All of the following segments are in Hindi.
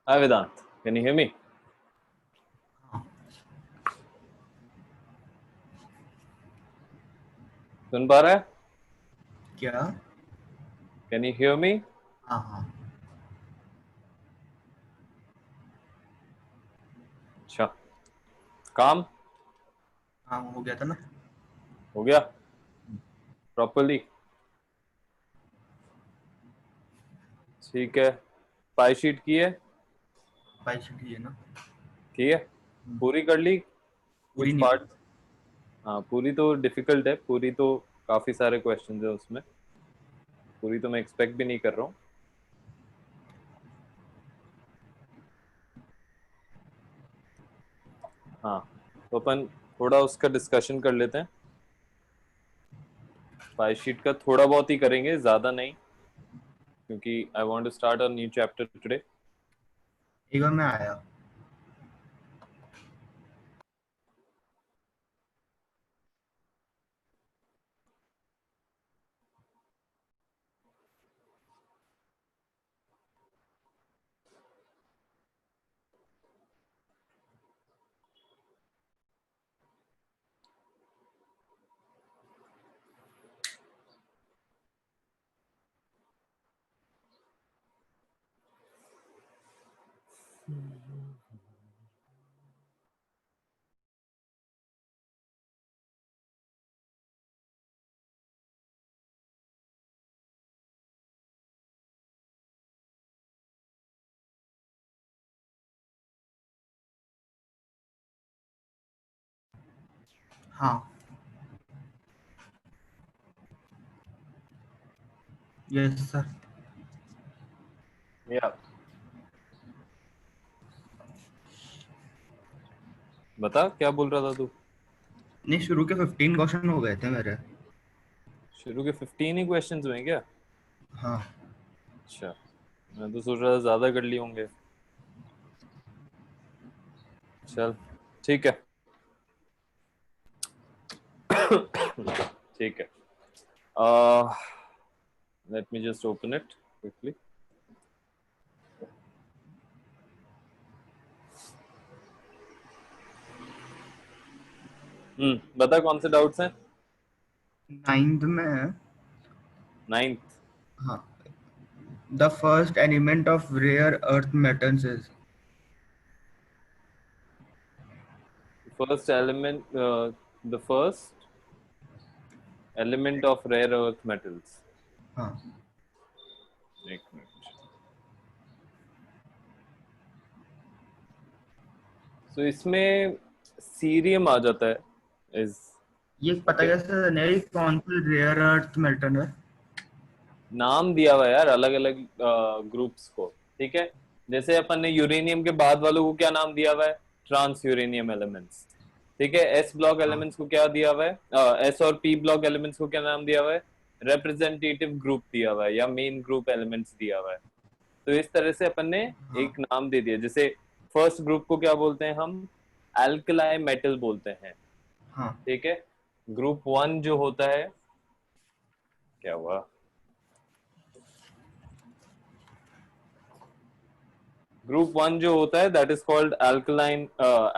Hi Vedant, can you hear me? सुन पा रहा है? क्या? Can you hear me? हाँ हाँ अच्छा, काम हाँ हो गया था ना। हो गया प्रॉपरली? ठीक है, पाई शीट की है? पाई की है ना। की है, पूरी कर ली? पूरी कुछ नहीं पार्ट? हुई। हाँ, पूरी तो डिफिकल्ट है, पूरी तो काफी सारे क्वेश्चंस है उसमें, पूरी तो मैं एक्सपेक्ट भी नहीं कर रहा हूँ। हाँ, तो अपन थोड़ा उसका डिस्कशन कर लेते हैं। पाई शीट का थोड़ा बहुत ही करेंगे, ज्यादा नहीं, क्योंकि I want to start a new chapter today. एक बार मैं आया। हाँ यस सर। या बता, क्या बोल रहा था तू? नहीं, शुरू के 15 क्वेश्चन हो गए थे मेरे। शुरू के 15 ही क्वेश्चंस हुए क्या? हाँ अच्छा, मैं तो सोच रहा था ज्यादा कर लिए होंगे। चल, ठीक है। ठीक है, let me just open it quickly. बता कौन से डाउट्स हैं? 9th में है। नाइन्थ? हाँ, the first element of rare earth metals is. First element, the first element of rare earth metals. हाँ एक मिनट। तो इसमें सीरियम आ जाता है, इज ये पता ओके। कैसे नहीं कौन सा रेयर अर्थ मेटल है? नाम दिया हुआ है यार अलग अलग ग्रुप्स को, ठीक है। जैसे अपन ने यूरेनियम के बाद वालों को क्या नाम दिया हुआ है? Transuranium elements. ठीक है, एस ब्लॉक हाँ एलिमेंट्स को क्या दिया हुआ है? एस और पी ब्लॉक एलिमेंट्स को क्या नाम दिया हुआ है? रिप्रेजेंटेटिव ग्रुप दिया हुआ है या मेन ग्रुप एलिमेंट्स दिया हुआ है। तो इस तरह से अपन ने हाँ एक नाम दे दिया। जैसे फर्स्ट ग्रुप को क्या बोलते हैं हम? एल्कलाई मेटल बोलते हैं। हाँ ठीक है, ग्रुप वन जो होता है, क्या हुआ? ग्रुप वन जो होता है that is called alkaline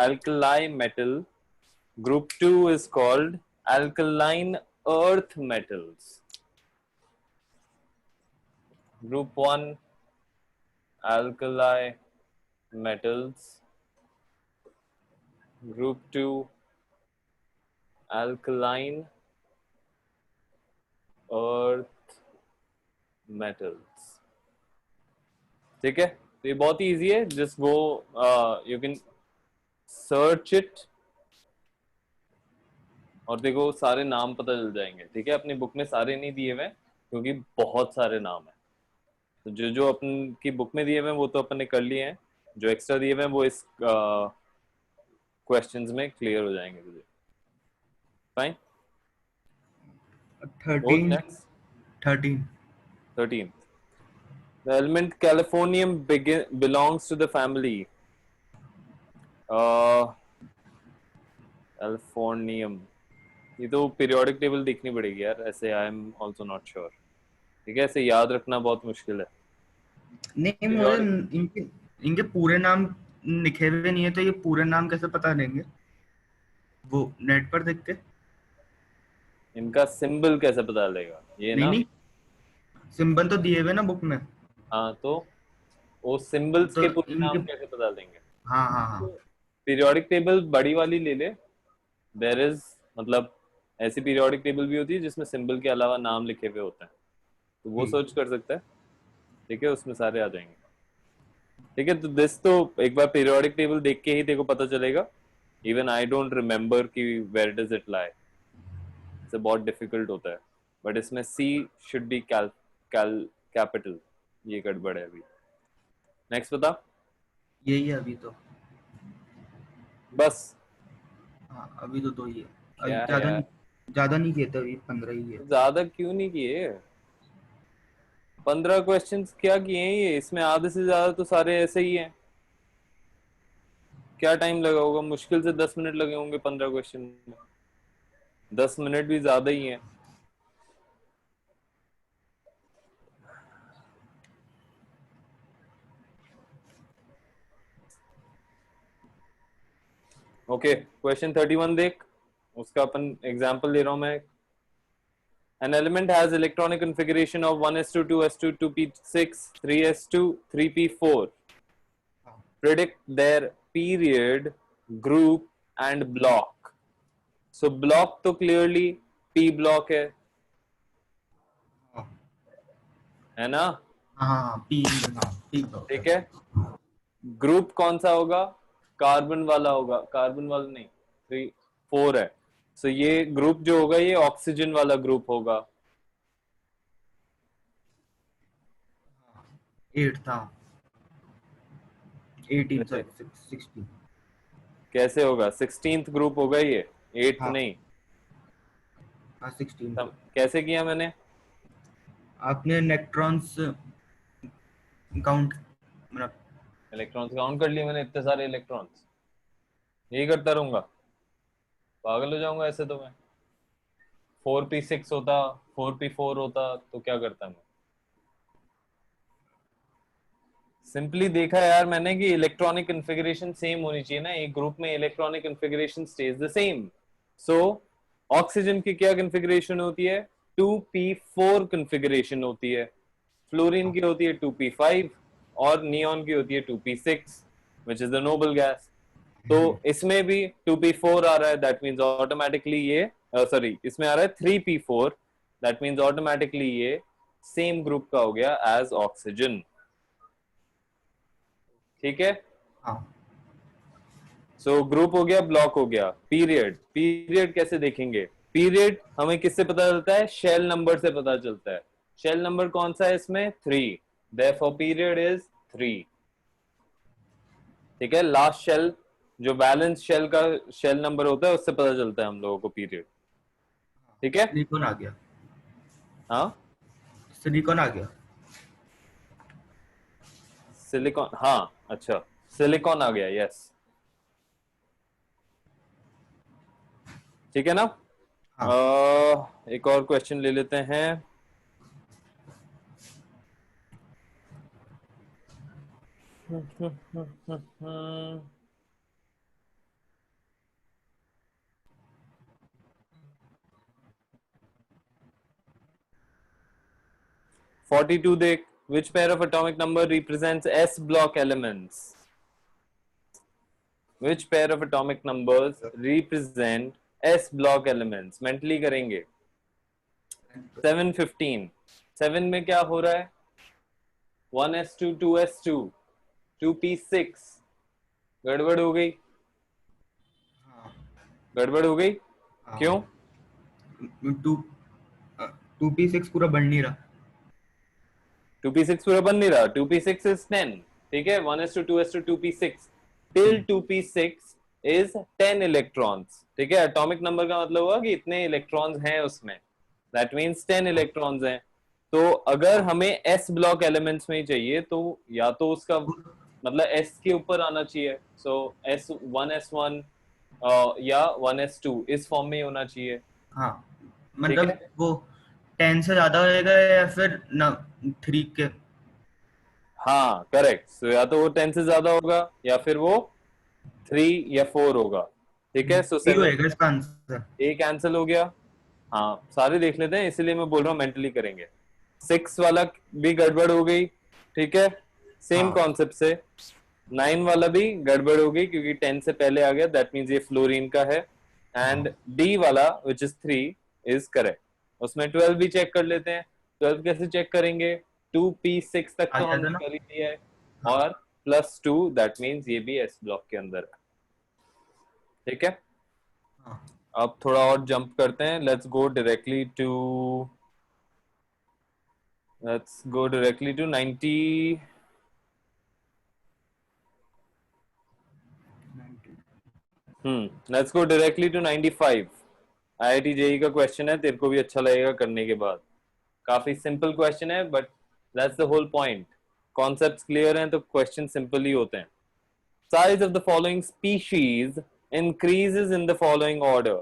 alkali metal. Group two is called alkaline earth metals. Group one, alkali metals. Group two, alkaline earth metals. ठीक है, तो ये बहुत ही इजी है, just go, you can search it और देखो सारे नाम पता चल जाएंगे। ठीक है, अपनी बुक में सारे नहीं दिए हुए क्योंकि बहुत सारे नाम है। तो जो जो अपन की बुक में दिए हुए हैं वो तो अपन ने कर लिए हैं, जो एक्स्ट्रा दिए हुए हैं वो इस क्वेश्चंस में क्लियर हो जाएंगे तुझे। फाइन, बोल 13। Next. 13। 13, the element californium belongs to the family californium। ये तो पीरियोडिक टेबल देखनी पड़ेगी यार, ऐसे I am also not sure. ठीक है, ऐसे याद रखना बहुत मुश्किल है। नहीं मुझे पीरियोडिक, इनकी इनके पूरे नाम लिखे हुए नहीं है, तो ये पूरे नाम कैसे पता लेंगे? वो नेट पर देख के? इनका सिंबल कैसे पता लेगा ये नहीं ना? नहीं, सिंबल तो दिए हुए ना बुक में। हाँ तो वो सिंबल्स तो के पूरे इनके, नाम कैसे पता लेंगे? हाँ हाँ हाँ। पीरियोडिक टेबल बड़ी वाली ले ले। देयर इज, मतलब ऐसी पीरियोडिक टेबल भी होती है जिसमें सिंबल के अलावा नाम लिखे हुए होते हैं, तो वो ठीक। सर्च कर सकता है। ठीक है, उसमें सारे आ जाएंगे। ठीक है, तो दिस तो एक बार पीरियोडिक टेबल देख के ही तेरे को पता चलेगा। इवन आई डोंट रिमेम्बर कि वेयर डज इट लाई, इससे बहुत डिफिकल्ट होता है। बट इसमें C should be cal cal capital, ये गड़बड़ है अभी। नेक्स्ट बता। यही है अभी तो। बस। हाँ अभी तो दो ही है। अभी क्या है यार, ज्यादा नहीं किए थे, अभी 15 ही है। ज्यादा क्यों नहीं किए? 15 क्वेश्चंस क्या किए हैं ये? इसमें आधे से ज्यादा तो सारे ऐसे ही हैं। क्या टाइम लगा होगा? मुश्किल से 10 मिनट लगे होंगे 15 क्वेश्चन में। 10 मिनट भी ज्यादा ही है। ओके, क्वेश्चन 31 देख। उसका अपन एग्जाम्पल दे रहा हूं मैं। An element has electronic configuration of 1s2, 2s2, 2p6, 3s2, 3p4. हाँ Predict their period, group and block. So block तो clearly p block हाँ है ना? हाँ हाँ हाँ, पी, हाँ पी ब्लॉक है। ठीक है। ग्रुप कौन सा होगा? कार्बन वाला होगा। कार्बन वाला नहीं, 3 4 है। सो ये ग्रुप जो होगा ये ऑक्सीजन वाला ग्रुप होगा। 8 था, 18 कैसे? सॉरी 16। कैसे होगा? 16th ग्रुप होगा ये, 8th हाँ नहीं। हाँ 16 था। कैसे किया मैंने? आपने इलेक्ट्रॉन्स काउंट, मतलब। इलेक्ट्रॉन्स काउंट कर लिए मैंने, इतने सारे इलेक्ट्रॉन्स। यही करता रहूंगा, पागल हो जाऊंगा ऐसे तो मैं। 4p6 होता, 4p4 होता तो क्या करता मैं? सिंपली देखा यार मैंने कि इलेक्ट्रॉनिक कन्फिगरेशन सेम होनी चाहिए ना, एक ग्रुप में electronic configuration stage the same. So oxygen की क्या कन्फिगरेशन होती है? 2p4 कन्फिगरेशन होती है। फ्लोरीन हाँ की होती है 2p5, और नियॉन की होती है 2p6, which is the noble gas. तो इसमें भी 2p4 आ रहा है, दैट मीन्स ऑटोमेटिकली ये, सॉरी इसमें आ रहा है 3p4, दैट मीन्स ऑटोमेटिकली ये सेम ग्रुप का हो गया एज ऑक्सीजन। ठीक है। हाँ सो ग्रुप हो गया, ब्लॉक हो गया। पीरियड, पीरियड कैसे देखेंगे? पीरियड हमें किससे पता चलता है? शेल नंबर से पता चलता है। शेल नंबर कौन सा है इसमें? 3। Therefore period is 3। ठीक है, लास्ट शेल जो बैलेंस शेल का शेल नंबर होता है उससे पता चलता है हम लोगों को पीरियड। ठीक है। सिलिकॉन आ गया। हाँ, सिलिकॉन आ गया। सिलिकॉन, हाँ अच्छा, सिलिकॉन आ गया, यस। ठीक है ना? हाँ एक और क्वेश्चन ले लेते हैं। 42 देख। Which pair of atomic number represents s block elements? Which pair of atomic numbers represent s block elements? Mentally करेंगे। 715, 7 में क्या हो रहा है? 1s2, 2s2, 2p6। गड़बड़ हो गई, हाँ गड़बड़ हो गई। हाँ। क्यों? टू 2p6 पूरा बन नहीं रहा। 2p6 पूरा बन नहीं रहा। 2p6 is 10। ठीक है, 1s2, 2s2, 2p6 till 2p6 is 10 electrons. ठीक है, एटॉमिक नंबर का मतलब हुआ कि इतने इलेक्ट्रॉन्स हैं उसमें, दैट मीन्स 10 इलेक्ट्रॉन्स हैं। तो अगर हमें एस ब्लॉक एलिमेंट्स में ही चाहिए तो या तो उसका मतलब एस के ऊपर आना चाहिए, सो S1 या 1s2 इस फॉर्म में ही होना चाहिए। हाँ ठीक मतलब है, वो 10 से ज्यादा होएगा या फिर ना 3 के? हाँ करेक्ट, सो या तो वो 10 से ज्यादा होगा या फिर वो 3 या 4 होगा। ठीक है, सो ये 7 होएगा इसका आंसर। ए कैंसिल हो गया। हाँ सारे देख लेते हैं, इसीलिए मैं बोल रहा हूँ मेंटली करेंगे। 6 वाला भी गड़बड़ हो गई। ठीक है, सेम हाँ कॉन्सेप्ट से 9 वाला भी गड़बड़ हो गई क्योंकि 10 से पहले आ गया, दैट मीन्स ये फ्लोरीन का है। हाँ एंड डी वाला विच इज 3 इज करेक्ट। उसमें 12 भी चेक कर लेते हैं। 12 कैसे चेक करेंगे? 2p6 तक आ तो गया था हमने ना। कर ही लिया है, हाँ और +2 दैट मीन्स ये भी एस ब्लॉक के अंदर है। ठीक है, हाँ अब थोड़ा और जंप करते हैं। Let's go directly to 90। Let's go directly to 95। IIT JEE का क्वेश्चन है, तेरे को भी अच्छा लगेगा करने के बाद। काफी सिंपल क्वेश्चन है, but that's the whole point. Concepts clear हैं तो क्वेश्चन सिंपल ही होते हैं। Size of the following species increases in the following order.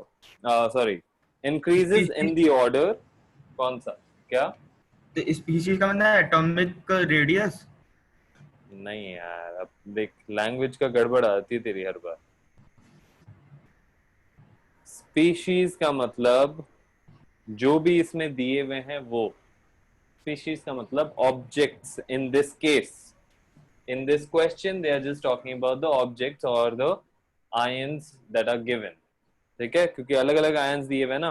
Sorry, increases in species. the order। कौन सा? क्या? तो स्पीशीज का मतलब एटॉमिक रेडियस। नहीं यार, अब देख लैंग्वेज का गड़बड़ आती है तेरी हर बार। स्पीशीज का मतलब जो भी इसमें दिए हुए हैं वो। स्पीशीज का मतलब objects in this case. In this question, they are just talking about the objects or the ions that are given. ठीक है, क्योंकि अलग अलग आयंस दिए हुए ना।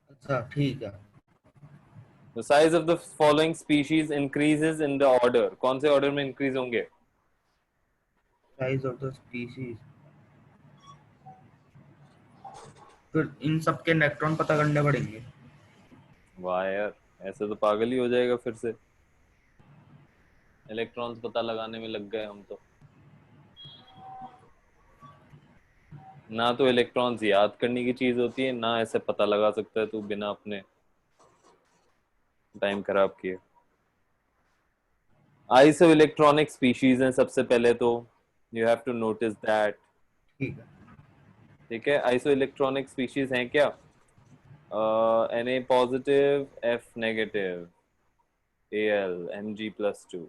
अच्छा ठीक है। The size of the following species increases in the order। कौन से ऑर्डर में इंक्रीज होंगे? साइज ऑफ द स्पीशीज, फिर इन सब के इलेक्ट्रॉन पता करने पड़ेंगे। वाह यार, ऐसे तो पागल ही हो जाएगा फिर से। इलेक्ट्रॉन्स पता लगाने में लग गए हम तो। ना तो इलेक्ट्रॉन्स याद करने की चीज होती है, ना ऐसे पता लगा सकता है तू बिना अपने टाइम खराब किए। आइसो इलेक्ट्रॉनिक स्पीशीज हैं सबसे पहले तो, you have to notice that. ठीक है। ठीक है, आइसो इलेक्ट्रॉनिक स्पीशीज हैं क्या? Na positive, F negative, Al, Mg+2।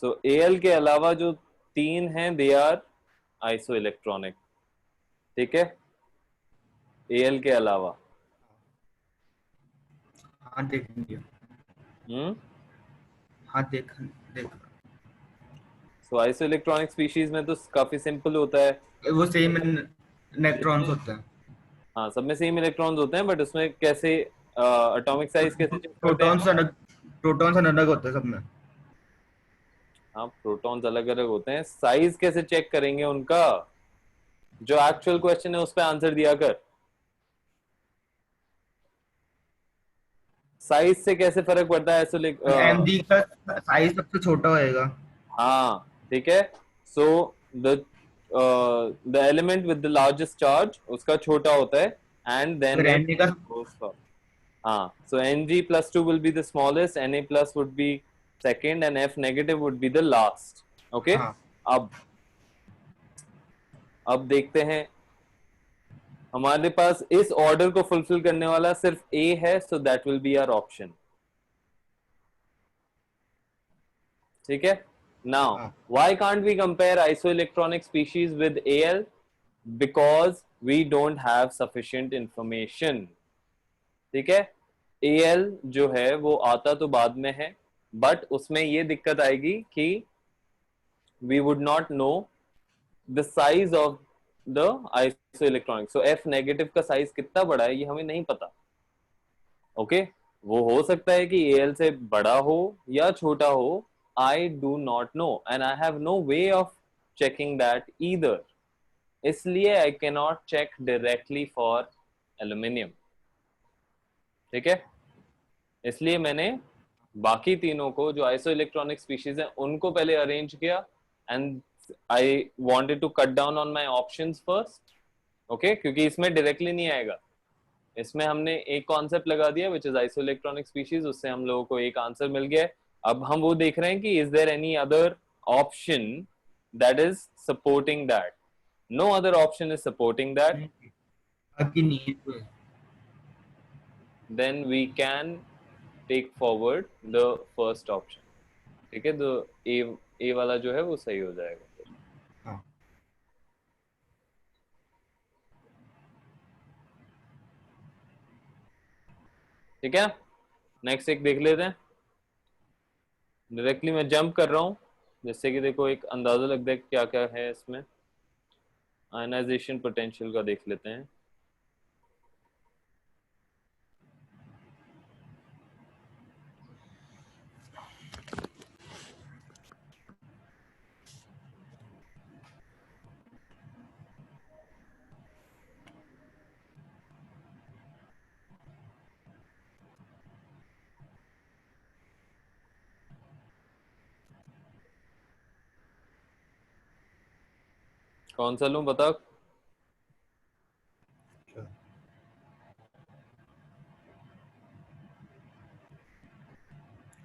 सो Al के अलावा जो 3 हैं दे आर आइसो इलेक्ट्रॉनिक। ठीक है, Al के अलावा। हाँ देखेंगे। हम्म। हाँ देख देख। सो आइसो इलेक्ट्रॉनिक स्पीशीज में तो काफी सिंपल होता है। वो सेम इलेक्ट्रॉन्स इसमें होते हैं। हाँ, सब में सेम इलेक्ट्रॉन्स होते हैं, बट उसमें कैसे एटॉमिक साइज कैसे चेक करते हैं प्रोटॉन्स हम? अलग, प्रोटॉन्स अलग होते हैं सब में। हाँ, प्रोटॉन्स अलग अलग होते हैं, साइज कैसे चेक करेंगे उनका? जो एक्चुअल क्वेश्चन है उस पर आंसर दिया कर। साइज से कैसे फर्क पड़ता है एम डी का साइज सबसे छोटा होएगा। हाँ ठीक है, so the the element with the largest charge उसका छोटा होता है, एंड देन फिर एन इट डी का। Goes for. हाँ, सो Ng+2 will be the smallest, Na plus would be second, and F negative would be the last। Okay, हाँ अब देखते हैं। हमारे पास इस ऑर्डर को फुलफिल करने वाला सिर्फ A है, so that will be our option. ठीक है, नाउ हाँ why can't we compare isoelectronic species with Al? Because we don't have sufficient information. ठीक है, Al जो है वो आता तो बाद में है, बट उसमें ये दिक्कत आएगी कि we would not know the size of the isoelectronic। so F negative का साइज कितना बड़ा है ये हमें नहीं पता। ओके, वो हो सकता है कि Al से बड़ा हो या छोटा हो, I do not know and I have no way of checking that either। इसलिए I cannot check directly for aluminium। ठीक है, इसलिए मैंने बाकी तीनों को जो आइसो इलेक्ट्रॉनिक स्पीशीज है उनको पहले अरेंज किया, and I wanted to cut down on my options first. Okay, क्योंकि इसमें डायरेक्टली नहीं आएगा। इसमें हमने एक कॉन्सेप्ट लगा दिया which is iso electronic species, उससे हम लोगों को एक आंसर मिल गया है। अब हम वो देख रहे हैं कि is there any other option that is supporting that. No other option is supporting that. बाकी नहीं है कोई। Then we can take forward the first option, ठीक है, तो ए वाला जो है वो सही हो जाएगा। हाँ ठीक है, नेक्स्ट एक देख लेते हैं। डायरेक्टली मैं जंप कर रहा हूँ, जिससे कि देखो एक अंदाजा लगता है क्या क्या है इसमें। आयनाइजेशन पोटेंशियल का देख लेते हैं। कौन सा लूं बता।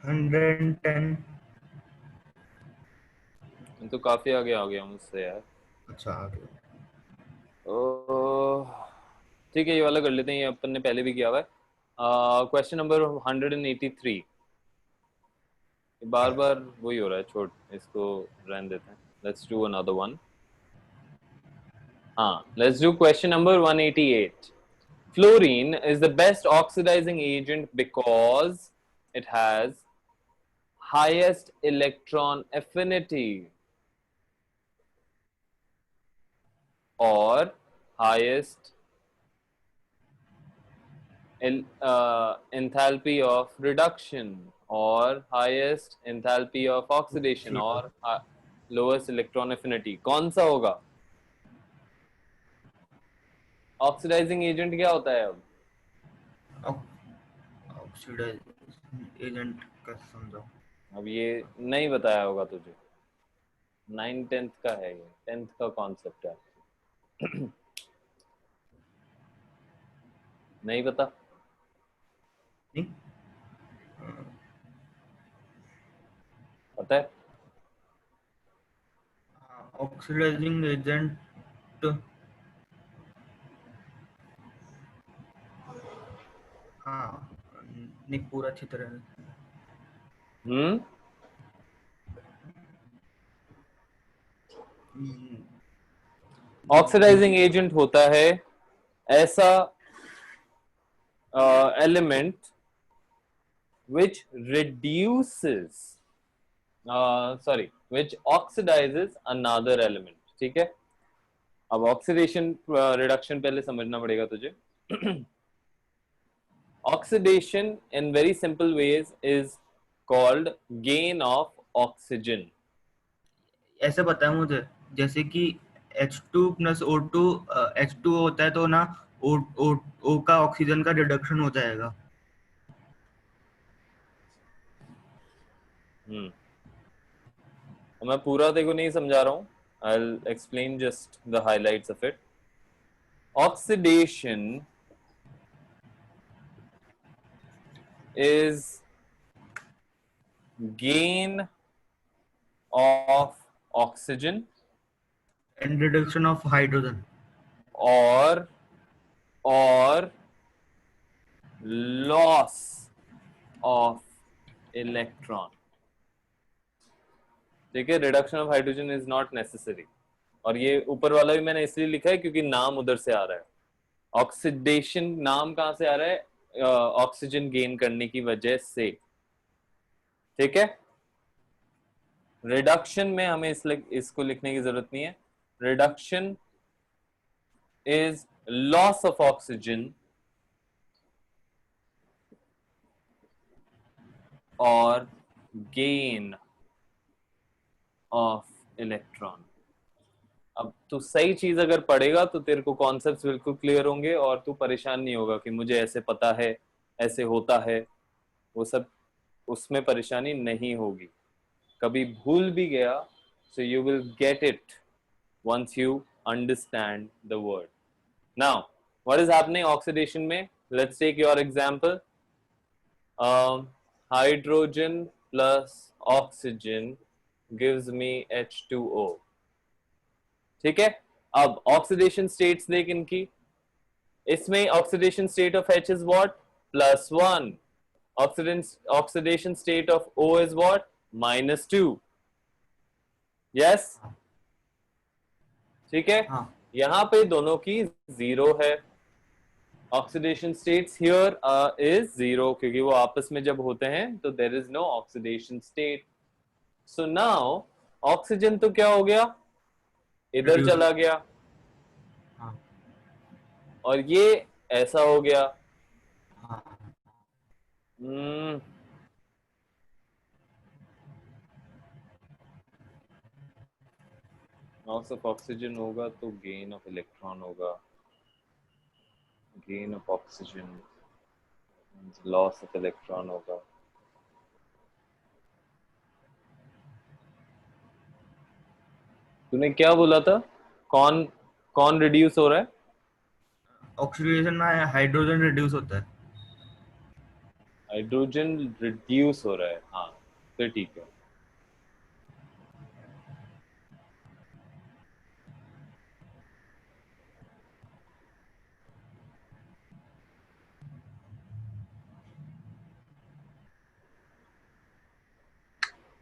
110। मैं तो काफी आगे आ गया मुझसे यार। अच्छा आ गया। ओह, ठीक है, ये वाला कर लेते हैं, ये अपन ने पहले भी किया हुआ है। Question number 183। बार बार वही हो रहा है, छोड़ इसको, रहने देते हैं। Let's do another one. हाँ, let's do question number 188। Fluorine is the best oxidizing agent because it has highest electron affinity or highest enthalpy of reduction or highest enthalpy of oxidation or lowest electron affinity। कौन सा होगा? ऑक्सीडाइजिंग एजेंट क्या होता है अब? ऑक्सीडाइज एजेंट का समझो। अब ये नहीं बताया होगा तुझे, 9th 10th का है, ये 10th का कॉन्सेप्ट है। नहीं पता? नहीं पता है? Oxidizing agent. हाँ नहीं पूरा अच्छी तरह। हम्म। हम्म, ऑक्सीडाइजिंग एजेंट होता है ऐसा element which reduces which oxidizes another element। ठीक है, अब ऑक्सीडेशन रिडक्शन पहले समझना पड़ेगा तुझे। Oxidation in very simple ways is called gain of oxygen. ऐसे पता है मुझे, जैसे कि H2 प्लस O2 H2 होता है तो ना O का ऑक्सीजन का रिडक्शन हो जाएगा। मैं पूरा देखो नहीं समझा रहा हूँ, I'll explain just the highlights of it. Oxidation is gain of oxygen and reduction of hydrogen. or loss of electron। ठीक है, reduction of hydrogen is not necessary. और ये ऊपर वाला भी मैंने इसलिए लिखा है क्योंकि नाम उधर से आ रहा है। ऑक्सीडेशन नाम कहां से आ रहा है? ऑक्सीजन गेन करने की वजह से। ठीक है, रिडक्शन में हमें इसको लिखने की जरूरत नहीं है। Reduction is loss of oxygen और गेन ऑफ इलेक्ट्रॉन। अब तू सही चीज अगर पढ़ेगा तो तेरे को कॉन्सेप्ट्स बिल्कुल क्लियर होंगे और तू परेशान नहीं होगा कि मुझे ऐसे पता है, ऐसे होता है। वो सब, उसमें परेशानी नहीं होगी। कभी भूल भी गया, so you will get it once you understand the word. Now, what is happening oxidation में? Let's take your example. Hydrogen plus oxygen gives me H2O। ठीक है, अब ऑक्सीडेशन स्टेट्स देख इनकी। इसमें oxidation state of H is what? +1। Oxidation state of O is what? -2. Yes, ठीक है. हाँ यहाँ पे दोनों की 0 है. ऑक्सीडेशन स्टेट्स हियर इज 0 क्योंकि वो आपस में जब होते हैं तो there is no oxidation state. So now oxygen तो क्या हो गया, इधर रिड्यूस। चला गया, हाँ और ये ऐसा हो गया. हाँ हम्म लॉस ऑफ ऑक्सीजन होगा तो गेन ऑफ इलेक्ट्रॉन होगा. Gain of oxygen loss of electron होगा. तूने क्या बोला था? कौन कौन रिड्यूस हो रहा है? ऑक्सीडेशन में हाइड्रोजन रिड्यूस होता है। हाइड्रोजन रिड्यूस हो रहा है, हाँ, तो ठीक है.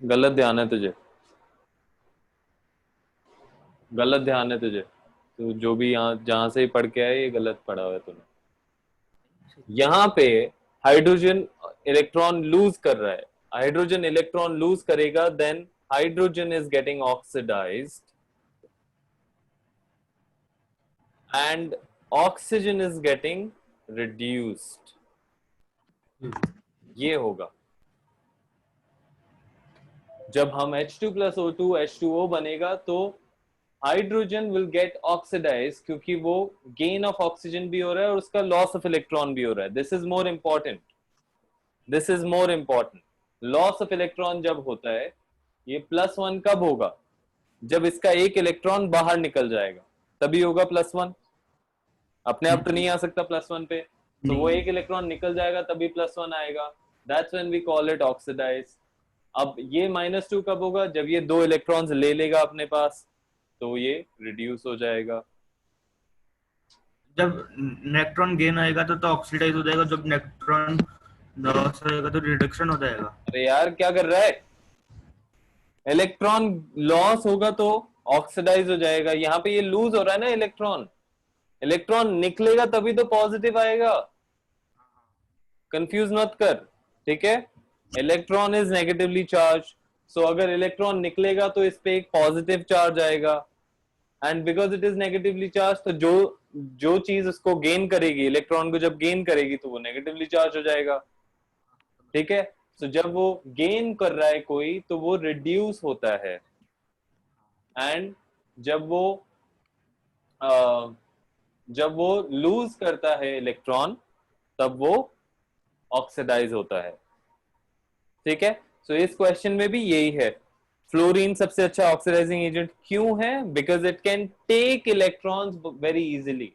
गलत ध्यान है तुझे, गलत ध्यान है तुझे. तो जो भी यहाँ जहां से ही पढ़ के आए ये गलत पढ़ा हुआ है तूने. यहाँ पे हाइड्रोजन इलेक्ट्रॉन लूज कर रहा है. हाइड्रोजन इलेक्ट्रॉन लूज करेगा, then hydrogen is getting oxidized and oxygen is getting reduced. ये होगा जब हम H2 plus O2 H2O बनेगा तो हाइड्रोजन विल गेट ऑक्सीडाइज क्योंकि वो गेन ऑफ ऑक्सीजन भी हो रहा है और उसका लॉस ऑफ इलेक्ट्रॉन भी हो रहा है. This is more important, this is more important. Loss of electron जब होता है, ये +1 कब होगा? जब इसका एक इलेक्ट्रॉन बाहर निकल जाएगा तभी होगा +1. अपने आप तो नहीं आ सकता +1 पे, तो वो एक इलेक्ट्रॉन निकल जाएगा तभी +1 आएगा. That's when we call it oxidize. अब ये -2 कब होगा? जब ये 2 इलेक्ट्रॉन्स ले लेगा अपने पास तो ये रिड्यूस हो जाएगा. जब इलेक्ट्रॉन गेन आएगा तो ऑक्सीडाइज हो जाएगा, जब इलेक्ट्रॉन लॉस होएगा तो रिडक्शन हो जाएगा। अरे यार क्या कर रहा है? इलेक्ट्रॉन लॉस होगा तो ऑक्सीडाइज हो जाएगा. यहाँ पे ये लूज हो रहा है ना इलेक्ट्रॉन. इलेक्ट्रॉन निकलेगा तभी तो पॉजिटिव आएगा. कंफ्यूज मत कर, ठीक है. इलेक्ट्रॉन इज नेगेटिवली चार्ज, सो अगर इलेक्ट्रॉन निकलेगा तो इस पे एक पॉजिटिव चार्ज आएगा. And because it is negatively charge तो जो जो चीज उसको गेन करेगी, इलेक्ट्रॉन को जब गेन करेगी तो वो नेगेटिवली चार्ज हो जाएगा. ठीक है. तो जब वो गेन कर रहा है कोई तो वो रिड्यूस होता है, एंड जब वो जब वो लूज करता है इलेक्ट्रॉन तब वो ऑक्सीडाइज होता है. ठीक है. सो इस क्वेश्चन में भी यही है. फ्लोरीन सबसे अच्छा ऑक्सीडाइजिंग एजेंट क्यों है? Because it can take electrons very easily.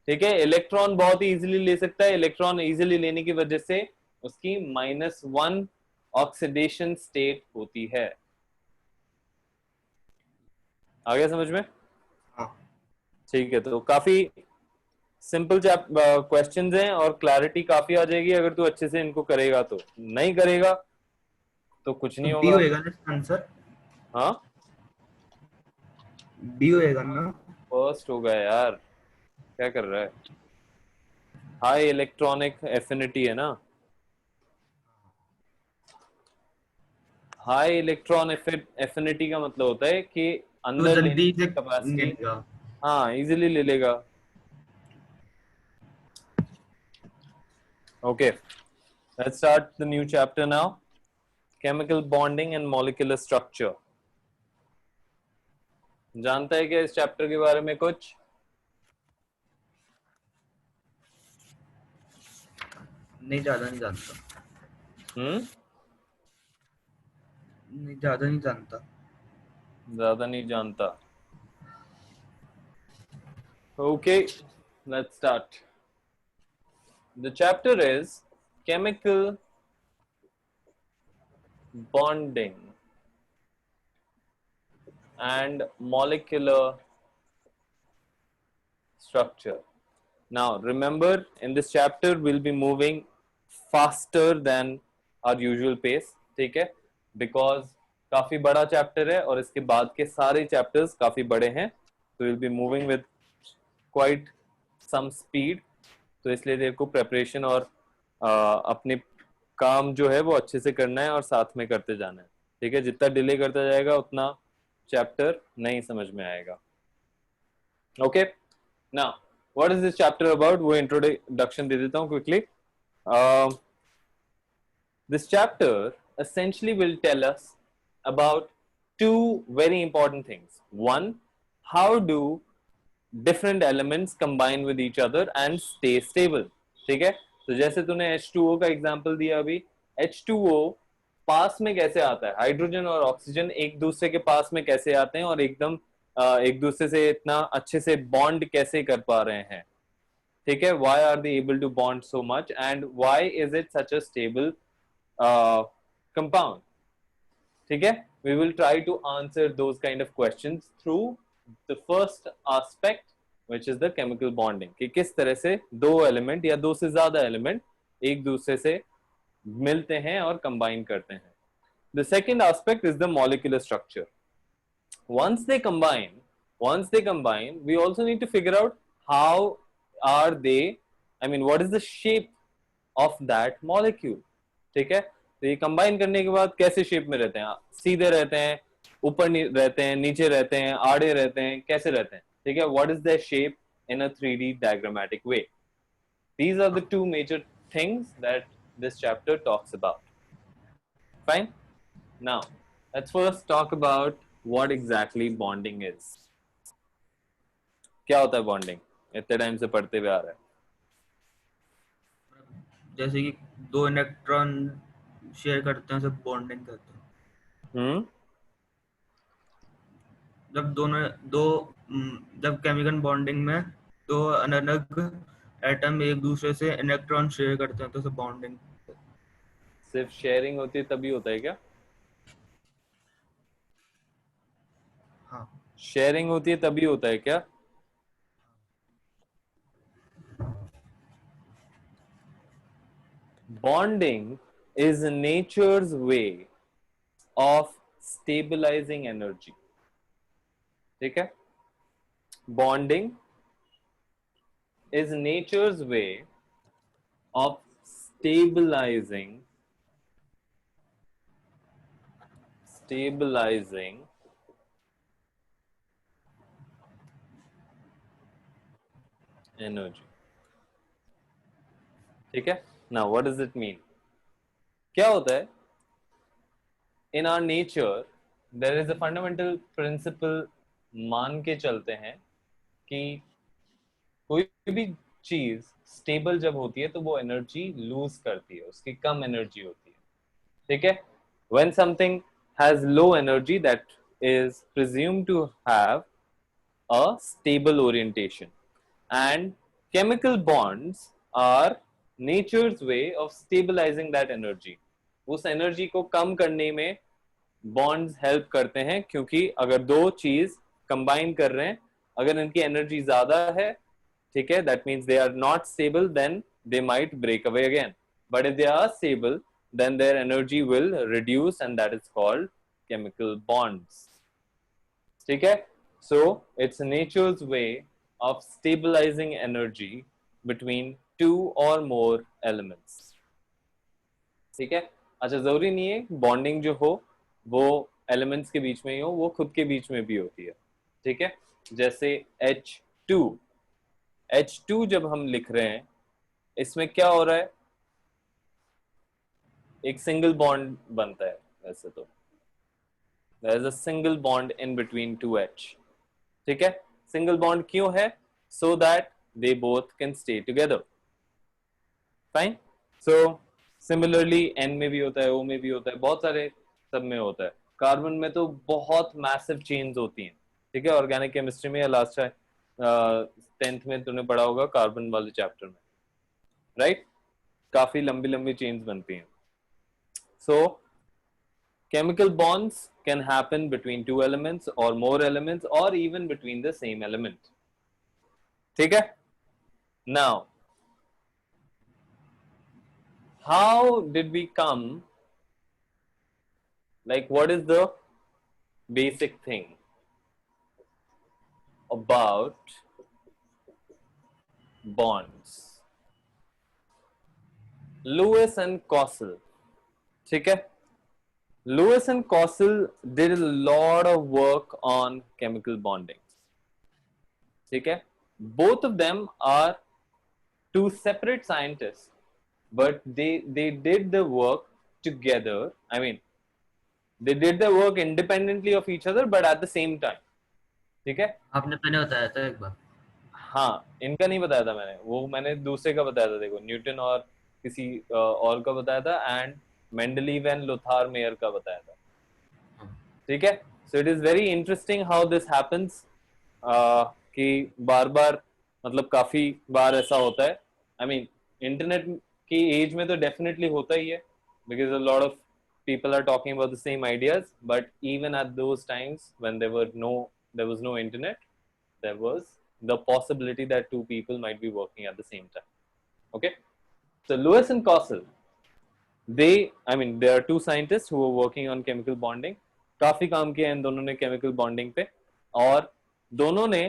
ठीक है. इलेक्ट्रॉन बहुत ही इजीली ले सकता है. इलेक्ट्रॉन इजीली लेने की वजह से उसकी -1 ऑक्सीडेशन स्टेट होती है. आ गया समझ में? हाँ ठीक है. तो काफी सिंपल क्वेश्चंस हैं और क्लैरिटी काफी आ जाएगी अगर तू अच्छे से इनको करेगा. तो नहीं करेगा तो कुछ नहीं बी होगा. होएगा ना इसका आंसर? हाँ, बी होएगा ना? फर्स्ट होगा यार. क्या कर रहा है? हाई इलेक्ट्रॉनिक एफिनिटी है ना. हाई इलेक्ट्रॉन एफिनिटी का मतलब होता है कि तो अंदर लेने जल्दी की से कैपेसिटी, लेगा। हाँ, इजीली ले लेगा. Okay, let's start the new chapter now. Chemical bonding and molecular structure. जानता है क्या इस चैप्टर के बारे में कुछ? नहीं, ज्यादा नहीं जानता। नहीं, ज्यादा नहीं जानता। ज्यादा नहीं जानता. Okay, let's start. The chapter is chemical bonding and molecular structure. Now remember, in this chapter we'll be moving faster than our usual pace, ठीक है, बिकॉज काफी बड़ा चैप्टर है और इसके बाद के सारे चैप्टर्स काफी बड़े हैं, तो will be moving with quite some speed. तो इसलिए तेरे को प्रेपरेशन और अपने काम जो है वो अच्छे से करना है और साथ में करते जाना है, ठीक है। जितना डिले करता जाएगा उतना चैप्टर नहीं समझ में आएगा। Okay, now what is this chapter about, वो इंट्रोडक्शन दे देता हूँ quickly. This chapter essentially will tell us about two very important things. One, how do different elements combine with each other and stay stable, ठीक है। तो जैसे तूने H2O का एग्जांपल दिया अभी, H2O पास में कैसे आता है, हाइड्रोजन और ऑक्सीजन एक दूसरे के पास में कैसे आते हैं और एकदम एक दूसरे से इतना अच्छे से बॉन्ड कैसे कर पा रहे हैं, ठीक है। Why are they able to bond so much and why is it such a stable compound, ठीक है। We will try to answer those kind of questions through the first aspect, which is the chemical bonding, कि किस तरह से दो एलिमेंट या दो से ज्यादा एलिमेंट एक दूसरे से मिलते हैं और कंबाइन करते हैं। The second aspect is the molecular structure. Once they combine, we also need to figure out how are they, I mean, what is the shape of that molecule, ठीक है। तो ये कंबाइन करने के बाद कैसे शेप में रहते हैं, सीधे रहते हैं, ऊपर रहते हैं, नीचे रहते हैं, आड़े रहते हैं, कैसे रहते हैं, ठीक है। What is their shape in a 3D diagrammatic way? These are the two major things that this chapter talks about. Fine. Now let's first talk about what exactly bonding is. क्या होता है बॉन्डिंग, इतने टाइम से पढ़ते हुए आ रहा है। जैसे कि दो इलेक्ट्रॉन शेयर करते हैं, सब बॉन्डिंग करते हैं। जब जब केमिकल बॉन्डिंग में दो अलग अलग एटम एक दूसरे से इलेक्ट्रॉन शेयर करते हैं तो सब बॉन्डिंग। सिर्फ शेयरिंग होती है तभी होता है क्या? हाँ, शेयरिंग होती है तभी होता है क्या? Bonding is nature's way of stabilizing energy, ठीक है। Bonding is nature's way of stabilizing energy, ठीक है। Now what does it mean? क्या होता है? In our nature there is a fundamental principle, मान के चलते हैं कि कोई भी चीज स्टेबल जब होती है तो वो एनर्जी लूज करती है, उसकी कम एनर्जी होती है, ठीक है। When something has low energy, that is presumed to have a stable orientation, and chemical bonds are nature's way of stabilizing that energy. उस एनर्जी को कम करने में बॉन्ड्स हेल्प करते हैं, क्योंकि अगर दो चीज कंबाइन कर रहे हैं, अगर इनकी एनर्जी ज्यादा है, ठीक है, that means they are not stable, then they might break away again. But if they are stable, then their energy will reduce, and that is called chemical bonds, ठीक है। So it's nature's way of stabilizing energy between two or more elements, ठीक है। अच्छा, जरूरी नहीं है बॉन्डिंग जो हो वो एलिमेंट्स के बीच में ही हो, वो खुद के बीच में भी होती है, ठीक है। जैसे H2, H2 जब हम लिख रहे हैं, इसमें क्या हो रहा है, एक सिंगल बॉन्ड बनता है। वैसे तो there is a single bond in between two H, ठीक है। सिंगल बॉन्ड क्यों है? so that they both can stay together, fine. so similarly N में भी होता है, O में भी होता है, बहुत सारे सब में होता है। कार्बन में तो बहुत मैसिव चेन्स होती हैं, ठीक है। ऑर्गेनिक केमिस्ट्री में या लास्ट 10th में तूने पढ़ा होगा कार्बन वाले चैप्टर में, राइट। काफी लंबी लंबी चेन्स बनती हैं। so chemical bonds can happen between two elements or more elements or even between the same element, ठीक है। now how did we come, like what is the basic thing about bonds? Lewis and Cossel, ठीक है? Lewis and Cossel did a lot of work on chemical bonding. ठीक है? Both of them are two separate scientists, but they did the work together. I mean, they did the work independently of each other, but at the same time. ठीक है? आपने पहले बताया था एक बार। हाँ, इनका नहीं बताया था मैंने, वो मैंने दूसरे का बताया था, देखो न्यूटन और किसी और का बताया था, and Mendeleev and Lothar mayor का बताया था। ठीक है? So it is very interesting how this happens, कि बार बार मतलब काफी बार ऐसा होता है। आई मीन इंटरनेट की एज में तो डेफिनेटली होता ही है, because a lot of people are talking about the same ideas, but even at those times when there was no internet, there was the possibility that two people might be working at the same time. Okay, so Lewis and Cossel, there are two scientists who were working on chemical bonding. काफी काम किया इन दोनों ने chemical bonding पे, और दोनों ने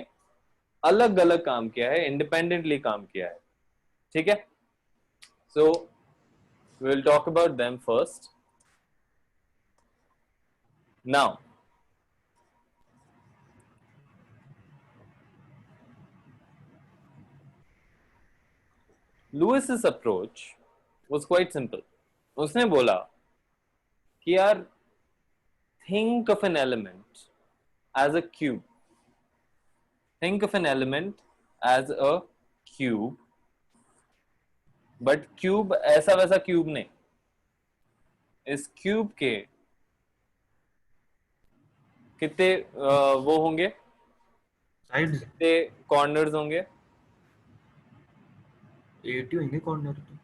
अलग अलग काम किया है, independently काम किया है। ठीक है? So we will talk about them first. Now, Lewis's approach was quite simple. उसने बोला कि यार, think of an element as a cube. Think of an element as a cube, but cube ऐसा वैसा cube नहीं। इस cube के कितने वो होंगे, साइड्स कितने कॉर्नर्स होंगे? 80 होंगे कॉर्नर तो।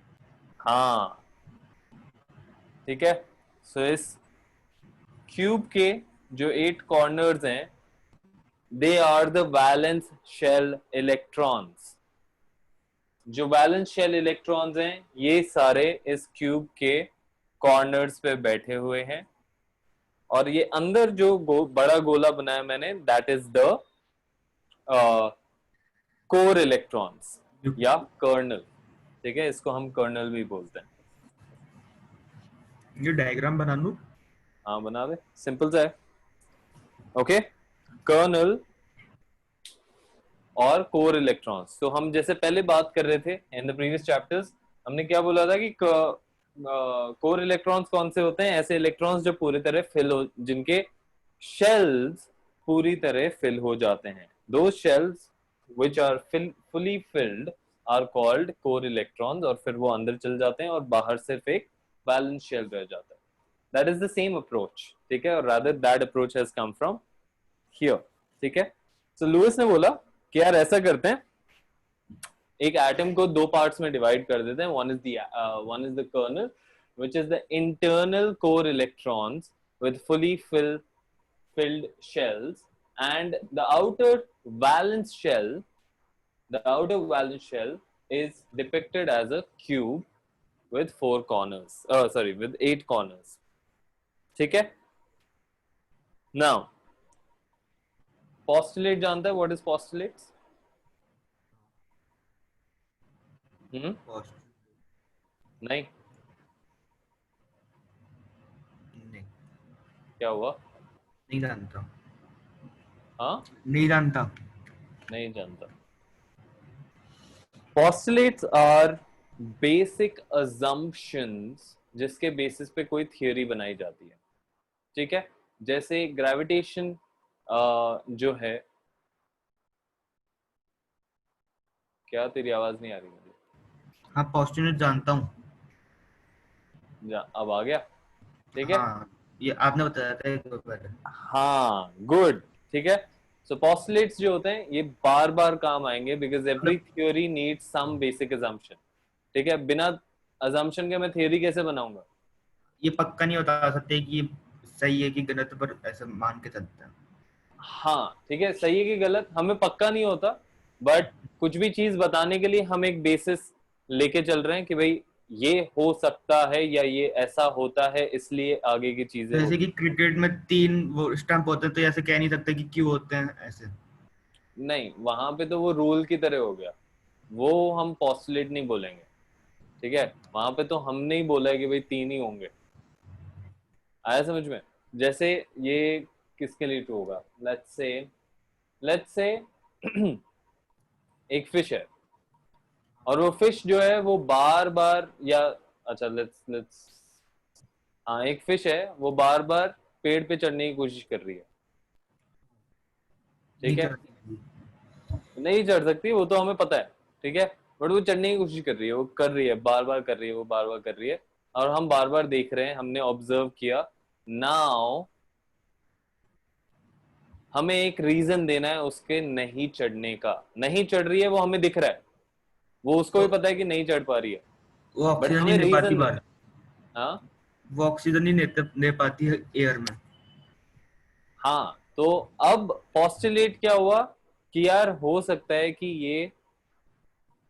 हाँ, ठीक है। सो इस क्यूब के जो 8 कॉर्नर्स हैं, they are the valence shell electrons. जो वैलेंस शेल इलेक्ट्रॉन्स हैं, ये सारे इस क्यूब के कॉर्नर्स पे बैठे हुए हैं, और ये अंदर जो बड़ा गोला बनाया मैंने, that is the core electrons या कर्नल। ठीक है, इसको हम कर्नल भी बोलते हैं। ये डायग्राम बना लूं? हाँ, बना दे, सिंपल सा है। ओके, कर्नल और कोर इलेक्ट्रॉन्स। तो हम जैसे पहले बात कर रहे थे इन द प्रीवियस चैप्टर्स, हमने क्या बोला था कि कोर इलेक्ट्रॉन्स कौन से होते हैं? ऐसे इलेक्ट्रॉन्स जो पूरी तरह फिल हो, जिनके शेल्स पूरी तरह फिल हो जाते हैं। दो shells which are fully filled are called core electrons, और फिर वो अंदर चल जाते हैं और बाहर सिर्फ एक बैलेंस शेल रह जाता है। That is the same approach, ठीक है, और rather that approach has come from here। ठीक है, so लुइस ने बोला कि यार ऐसा करते हैं, एक एटम को दो पार्ट्स में डिवाइड कर देते हैं। one is the kernel, which is the internal core electrons with fully filled shells, and the outer valence shell is depicted as a cube with 4 corners, with 8 corners। ठीक है? Now, postulate जानता है? What is postulates? नहीं? क्या हुआ? नहीं जानता। हाँ, नहीं जानता। नहीं जानता। Postulates are basic assumptions जिसके बेसिस पे कोई थियोरी बनाई जाती है। ठीक है, जैसे ग्रेविटेशन जो है, क्या तेरी आवाज नहीं आ रही मुझे? हाँ, पोस्टुलेट जानता हूँ। अब आ गया? ठीक है, हाँ, ये आपने बताया था एक बार पहले। हाँ, गुड। ठीक है, सो पोस्टुलेट्स जो होते हैं, ये बार बार काम आएंगे, because every theory needs some basic assumption. ठीक है, बिना अजम्पशन के मैं थ्योरी कैसे बनाऊंगा? ये पक्का नहीं बता सकते कि ये सही है कि गलत, पर ऐसे मान के चलते हैं। हाँ, ठीक है, सही है कि गलत हमें पक्का नहीं होता, बट कुछ भी चीज बताने के लिए हम एक बेसिस लेके चल रहे हैं कि भाई ये हो सकता है या ये ऐसा होता है इसलिए आगे की चीजें जैसे कि होगी। क्रिकेट में 3 वो स्टंप होते हैं, तो ऐसे कह नहीं सकते कि क्यों होते हैं ऐसे। नहीं, वहां पे तो वो रूल की तरह हो गया, वो हम पॉस्टुलेट नहीं बोलेंगे। ठीक है, वहां पे तो हमने ही बोला है कि भाई 3 ही होंगे। आया समझ में? जैसे ये किसके लिए ट्रू होगा, लेट्स से एक फिश है, और वो फिश जो है वो बार बार या अच्छा लेट्स लेट्स हाँ, एक फिश है वो बार बार पेड़ पे चढ़ने की कोशिश कर रही है। ठीक नहीं है, चढ़ती। नहीं चढ़ सकती वो तो हमें पता है। ठीक है, बट वो चढ़ने की कोशिश कर रही है, वो कर रही है, बार बार कर रही है, वो बार बार कर रही है, और हम बार बार देख रहे हैं, हमने ऑब्जर्व किया। नाउ हमें एक रीजन देना है उसके नहीं चढ़ने का। नहीं चढ़ रही है वो हमें दिख रहा है, वो उसको तो भी पता है कि नहीं चढ़ पा रही है, वो बट ऑक्सीजन नहीं हमें ले पाती रीजन बाहर, देना है। हाँ, वो ऑक्सीजन नहीं ले पाती है एयर में। हाँ, तो अब पॉस्टुलेट क्या हुआ कि यार हो सकता है कि ये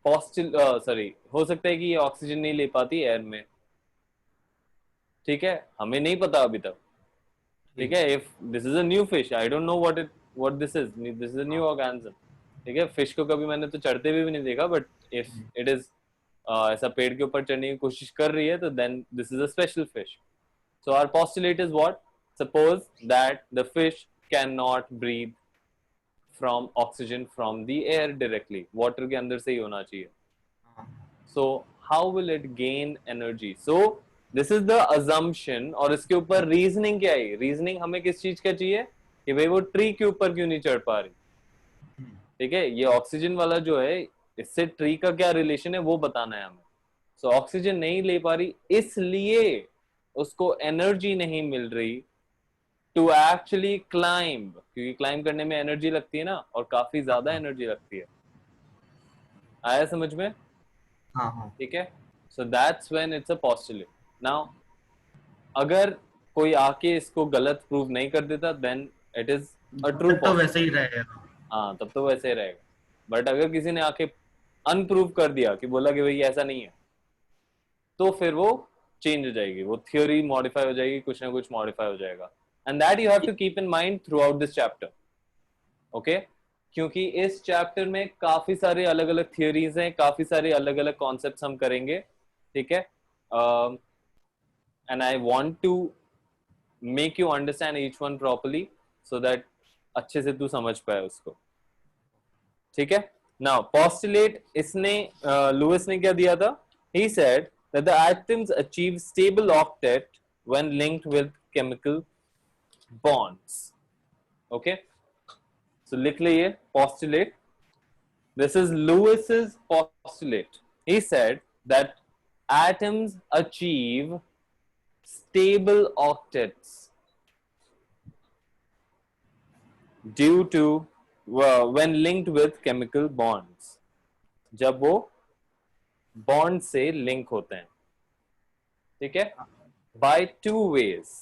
पॉस्टुल सॉरी, हो सकता है कि ये ऑक्सीजन नहीं ले पाती एयर में। ठीक है, हमें नहीं पता अभी तक। ठीक ठीक है, है। If this is a new fish, I don't know what this is a new हाँ। ऑर्गेनिज्म। ठीक है, फिश को कभी मैंने तो चढ़ते हुए भी नहीं देखा, बट इफ इट इज ऐसा पेड़ के ऊपर चढ़ने की कोशिश कर रही है तो then this is a special fish. So our postulate is what, suppose that the fish can not breathe from oxygen from the air directly, water के अंदर से ही होना चाहिए। हाँ। So how will it gain energy? So this is the assumption, और इसके ऊपर रीजनिंग क्या है? रीजनिंग हमें किस चीज का चाहिए कि भाई वो ट्री के ऊपर क्यों नहीं चढ़ पा रही। ठीक है, ये ऑक्सीजन वाला जो है, इससे ट्री का क्या रिलेशन है वो बताना है हमें। सो ऑक्सीजन नहीं ले पा रही इसलिए उसको एनर्जी नहीं मिल रही टू एक्चुअली क्लाइंब, क्योंकि क्लाइंब करने में एनर्जी लगती है ना, और काफी ज्यादा हाँ। एनर्जी लगती है। आया समझ में? हाँ। हाँ। ठीक है, so that's when it's a postulate. Now अगर कोई आके इसको गलत प्रूव नहीं कर देता then it is a true तब तो वैसे पोस्टुलेट। ही रहेगा। हाँ, तब तो वैसे ही रहेगा। बट अगर किसी ने आके अनप्रूव कर दिया कि बोला कि भाई ऐसा नहीं है, तो फिर वो चेंज हो जाएगी, वो थियोरी मॉडिफाई हो जाएगी, कुछ ना कुछ मॉडिफाई हो जाएगा। And that you have to keep in mind throughout this chapter. Okay, क्योंकि इस चैप्टर में काफी सारे अलग अलग थियोरीज हैं, काफी सारे अलग अलग कॉन्सेप्ट्स हम करेंगे। ठीक है, and I want to make you understand each one properly, so that अच्छे से तू समझ पाए उसको। ठीक है, नाउ पोस्टुलेट इसने लुइस ने क्या दिया था? He said that the atoms achieve stable octet when linked with chemical bonds. Okay, so लिख लीजिए postulate. This is Lewis's postulate. He said that atoms achieve stable octets due to when linked with chemical bonds. जब वो बॉन्ड से लिंक होते हैं। ठीक है, by two ways.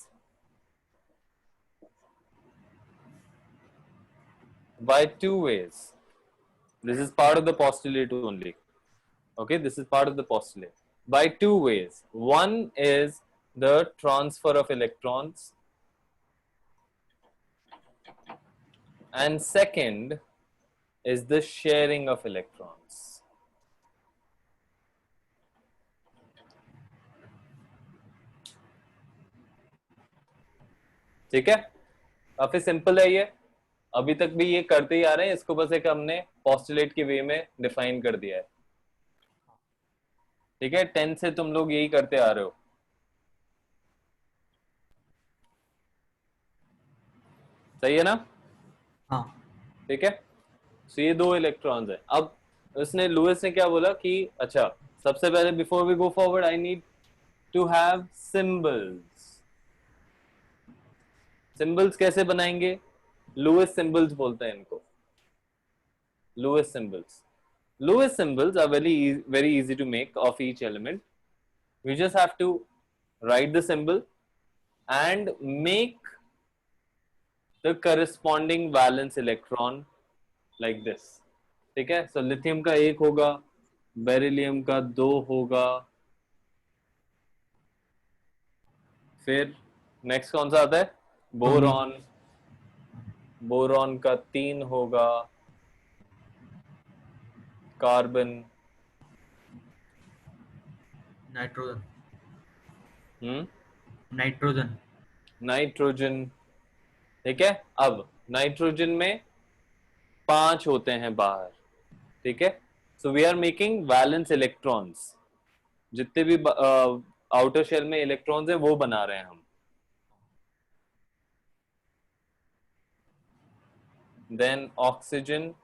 By two ways. This is part of the postulate only. Okay, this is part of the postulate. By two ways. One is the transfer of electrons, and second is the sharing of electrons. ठीक है, काफी सिंपल है ये, अभी तक भी ये करते ही आ रहे हैं, इसको बस एक हमने पोस्टुलेट के वे में डिफाइन कर दिया है। ठीक है, 10 से तुम लोग यही करते आ रहे हो। सही है ना? हाँ। ठीक है, तो ये दो इलेक्ट्रॉन्स है। अब उसने लुइस ने क्या बोला कि अच्छा, सबसे पहले before we go forward I need to have symbols. Symbols कैसे बनाएंगे? लुइस सिंबल्स बोलते हैं इनको, Lewis symbols. Lewis symbols are very easy to make of each element. We just have to write the symbol and make the corresponding valence electron like this. ठीक है, so lithium का एक होगा, बेरिलियम का दो होगा, फिर नेक्स्ट कौन सा आता है? बोरॉन। बोरॉन का 3 होगा। कार्बन। नाइट्रोजन। हम्म। नाइट्रोजन। नाइट्रोजन। ठीक है, अब नाइट्रोजन में 5 होते हैं बाहर। ठीक है, so we are making valence electrons. जितने भी आउटर शेल में इलेक्ट्रॉन्स हैं वो बना रहे हैं हम। Then oxygen,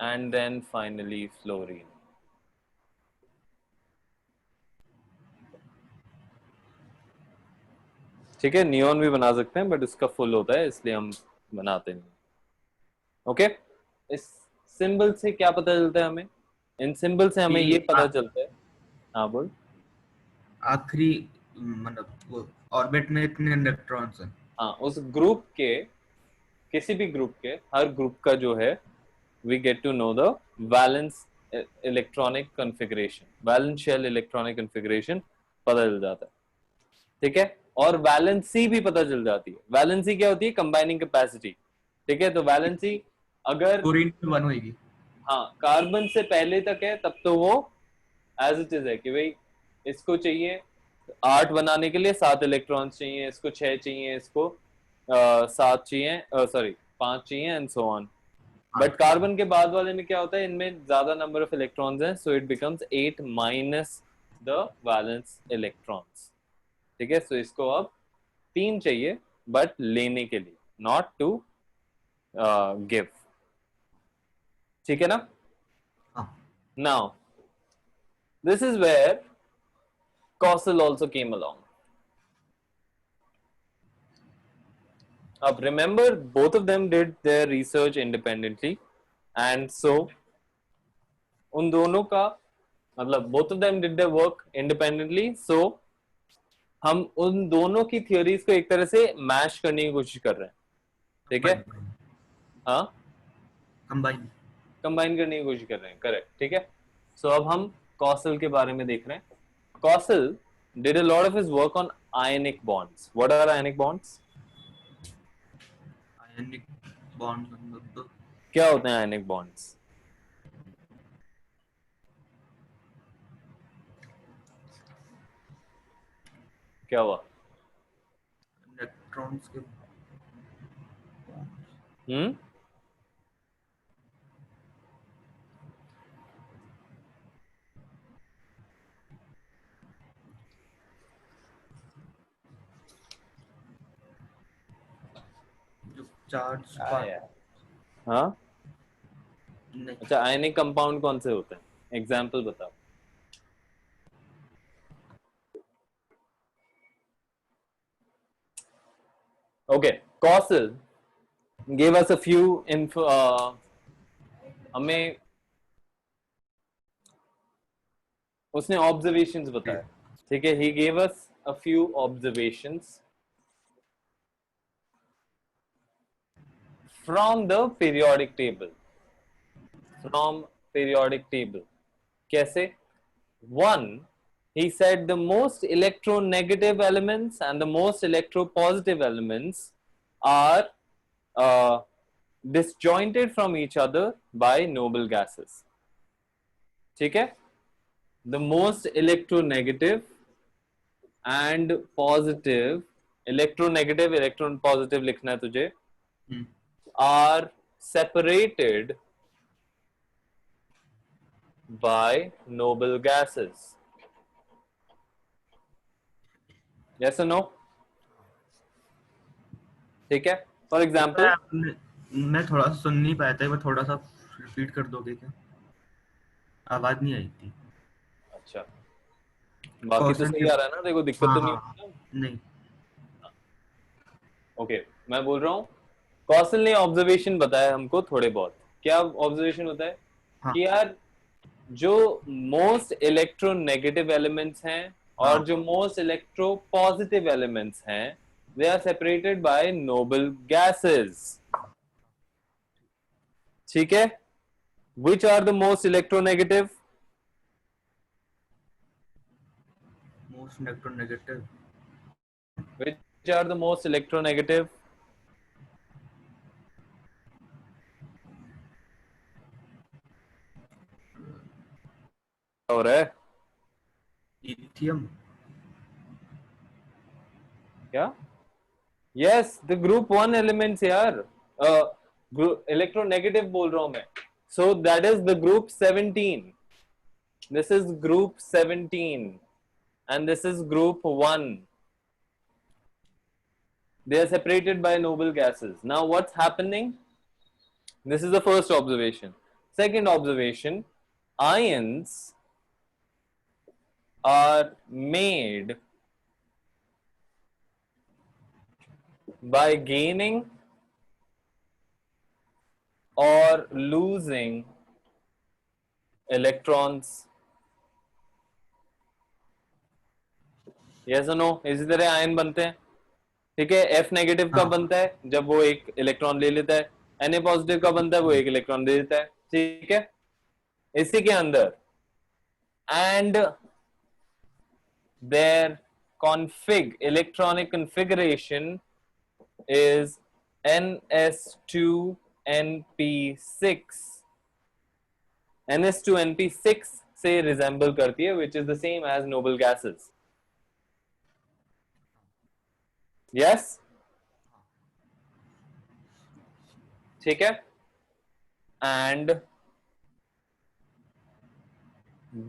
and then finally fluorine. ठीक है, नियॉन भी बना सकते हैं बट इसका फुल होता है इसलिए हम बनाते नहीं। ओके, इस सिंबल से क्या पता चलता है हमें? इन सिंबल से हमें ये पता चलता है। हाँ बोल। आखिरी मतलब वो ऑर्बिट में इतने इलेक्ट्रॉन्स हैं। हाँ, उस ग्रुप के, किसी भी ग्रुप के, हर ग्रुप का जो है we get to know the valence electronic configuration, valence shell electronic configuration पता चल जाता है। ठीक है, और वैलेंसी भी पता चल जाती है। वैलेंसी क्या होती है? Combining capacity. ठीक है, तो वैलेंसी अगर क्लोरीन में 1 होगी। हाँ कार्बन से पहले तक है तब तो वो एज इट इज है कि भाई इसको चाहिए 8 बनाने के लिए 7 इलेक्ट्रॉन्स चाहिए, इसको 6 चाहिए, इसको 7 चाहिए, सॉरी 5 चाहिए and so on. But carbon के बाद वाले में क्या होता है? इनमें ज्यादा नंबर ऑफ इलेक्ट्रॉन्स हैं, so it becomes 8 minus the valence electrons. ठीक है, सो इसको अब 3 चाहिए बट लेने के लिए, नॉट टू गिव। ठीक है ना? Now this is where Cossel also came along. Remember, both of them did their research independently, and so उन दोनों का मतलब both of them did their work independently. So हम उन दोनों की थियोरीज को एक तरह से मैश करने की कोशिश कर रहे हैं। ठीक है, हाँ कंबाइन। कंबाइन करने की कोशिश कर रहे हैं, करेक्ट। ठीक है, सो अब हम कॉसल के बारे में देख रहे हैं। Causal did a lot of his work on ionic bonds. What are ionic bonds? Ionic bond मतलब क्या होते हैं ionic bonds? क्या हुआ? इलेक्ट्रॉन्स के हम्म। जो चार्ज हाँ, नहीं। अच्छा, आयनिक कंपाउंड कौन से होते हैं? एग्जाम्पल बताओ। Okay, causal gave us a few info, हमें उसने ऑब्जर्वेशंस बताए। ठीक है, he gave us a few observations from the periodic table. From periodic table कैसे? One, he said the most electronegative elements and the most electropositive elements are uh, disjointed from each other by noble gases. ठीक है, the most electronegative and positive, electronegative electron positive लिखना है तुझे, are separated by noble gases. Yes or no? ठीक है, फॉर एग्जाम्पल मैं थोड़ा सा सुन नहीं पाया था, मैं थोड़ा सा रिपीट कर दोगे क्या? आवाज नहीं आई थी। अच्छा, बाकी तो सही आ रहा है ना? देखो दिक्कत हाँ तो नहीं हाँ होती ना? नहीं। ओके, मैं बोल रहा हूँ कॉसल ने ऑब्जर्वेशन बताया हमको थोड़े बहुत। क्या ऑब्जर्वेशन होता है? हाँ कि यार जो मोस्ट इलेक्ट्रोनेगेटिव एलिमेंट्स हैं हाँ और जो मोस्ट इलेक्ट्रो पॉजिटिव एलिमेंट्स हैं, they are separated by noble gases. ठीक है, which are the most electronegative? most electronegative. Which are the most electronegative? हो रहा है Lithium. क्या? Yes, the group 1 elements यार. Electronegative बोल रहा हूँ मैं. So that is the group 17. This is group 17 and this is group 1. They are separated by noble gases. Now what's happening? This is the first observation. Second observation, ions are made by gaining or losing electrons. Yes or no? इसी तरह आयन बनते हैं. ठीक है. F नेगेटिव कब बनता है? जब वो एक इलेक्ट्रॉन ले लेता है. Na पॉजिटिव कब बनता है? वो एक इलेक्ट्रॉन दे देता है. ठीक है. इसी के अंदर and their electronic configuration is ns2np6. ns2np6 से resemble करती है, which is the same as noble gases. Yes? ठीक है. And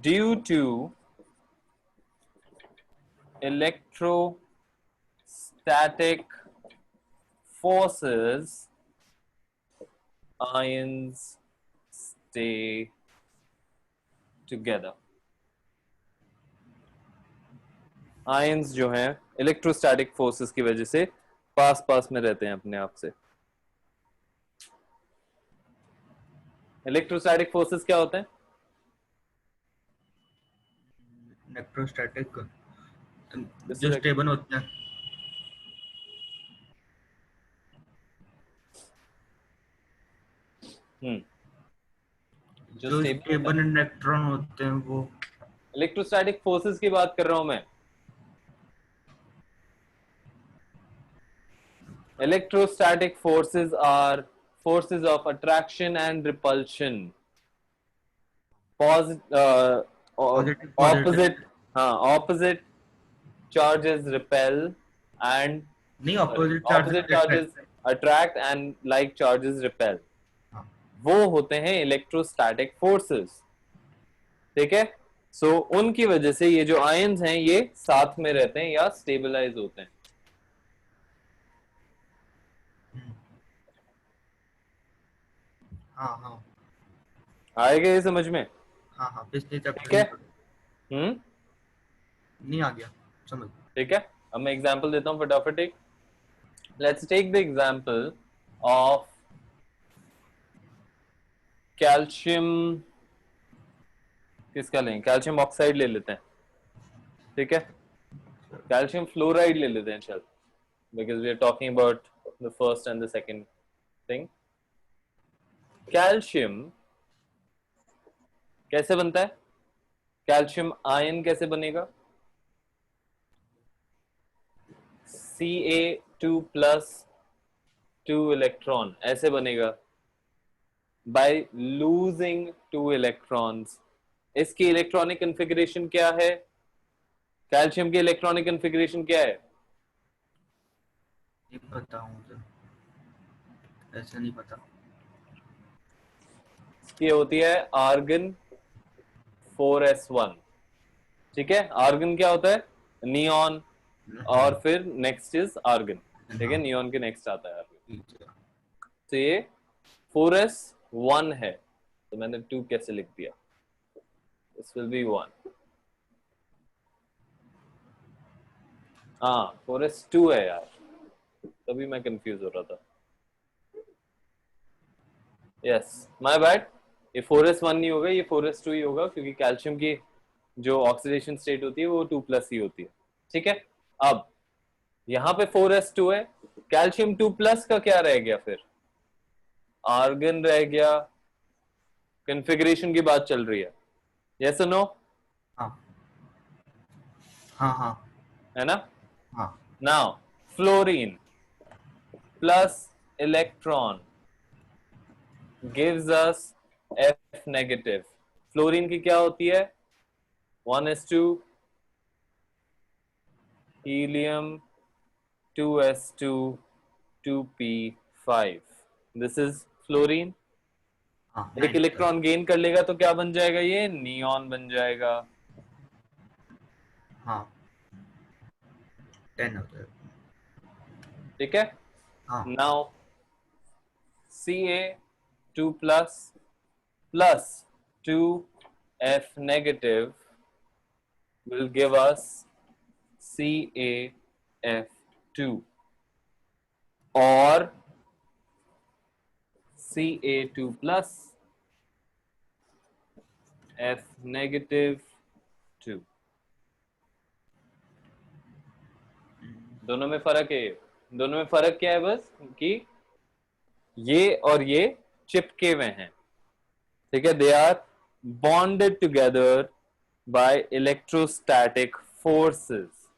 due to electrostatic forces, ions stay together. Ions जो हैं इलेक्ट्रोस्टैटिक फोर्सेस की वजह से पास पास में रहते हैं अपने आप से. इलेक्ट्रोस्टैटिक फोर्सेस क्या होते हैं? इलेक्ट्रोस्टैटिक जो स्टेबल होते हैं. जो स्टेबल इलेक्ट्रॉन होते हैं वो. इलेक्ट्रोस्टैटिक फोर्सेस की बात कर रहा हूं मैं. Electrostatic forces are forces of attraction and repulsion. Opposite charges repel and opposite charges attract and like charges repel. वो होते हैं इलेक्ट्रोस्टैटिक फोर्सेस. ठीक है. सो उनकी वजह से ये जो आयंस हैं ये साथ में रहते हैं या स्टेबलाइज होते हैं. हाँ. आएगा ये समझ में? हाँ पिछले चैप्टर. ठीक है. नहीं आ गया समझ. ठीक है. अब मैं एग्जांपल देता हूं फटाफट एक. Let's take the example of calcium. किसका लें? कैल्शियम ऑक्साइड ले लेते हैं. ठीक है. कैल्शियम फ्लोराइड ले लेते हैं चल, because we are talking about the first and the second thing. Calcium कैसे बनता है? कैल्शियम आयन कैसे बनेगा? Ca2 प्लस 2 इलेक्ट्रॉन ऐसे बनेगा बाय लूजिंग 2 इलेक्ट्रॉन्स. इसकी इलेक्ट्रॉनिक कॉन्फ़िगरेशन क्या है? कैल्शियम की इलेक्ट्रॉनिक कॉन्फ़िगरेशन क्या है? नहीं पता मुझे, ऐसा नहीं पता. इसकी होती है आर्गन 4s1. ठीक है. आर्गन क्या होता है? नियॉन. और फिर नेक्स्ट इज आर्गन. ठीक है. नियॉन के नेक्स्ट आता है आर्गन. तो ये 4s1 है, तो मैंने 2 कैसे लिख दिया? This will be 1. हाँ 4s2 है यार, तभी मैं कंफ्यूज हो रहा था. Yes my bad. ये 4s1 नहीं होगा, ये 4s2 ही होगा, क्योंकि कैल्शियम की जो ऑक्सीडेशन स्टेट होती है वो 2+ ही होती है. ठीक है. अब यहाँ पे 4s2 है. कैल्शियम 2+ का क्या रह गया? फिर आर्गन रह गया. कॉन्फ़िगरेशन की बात चल रही है. यस और नो? हाँ. हाँ हाँ है ना? हाँ now fluorine plus electron gives us F negative. Fluorine की क्या होती है? 1s2 helium 2s2 2p5। This is fluorine. हाँ एक 9 इलेक्ट्रॉन गेन कर लेगा तो क्या बन जाएगा? ये नियॉन बन जाएगा। हाँ 10 हो जाएगा। ठीक है। हाँ now Ca2 plus plus 2F negative will give us CaF2 or Ca2 plus F negative 2। दोनों में फर्क है। दोनों में फर्क क्या है? बस कि ये और ये चिपके हुए हैं। ठीक है, they are bonded together by electrostatic forces.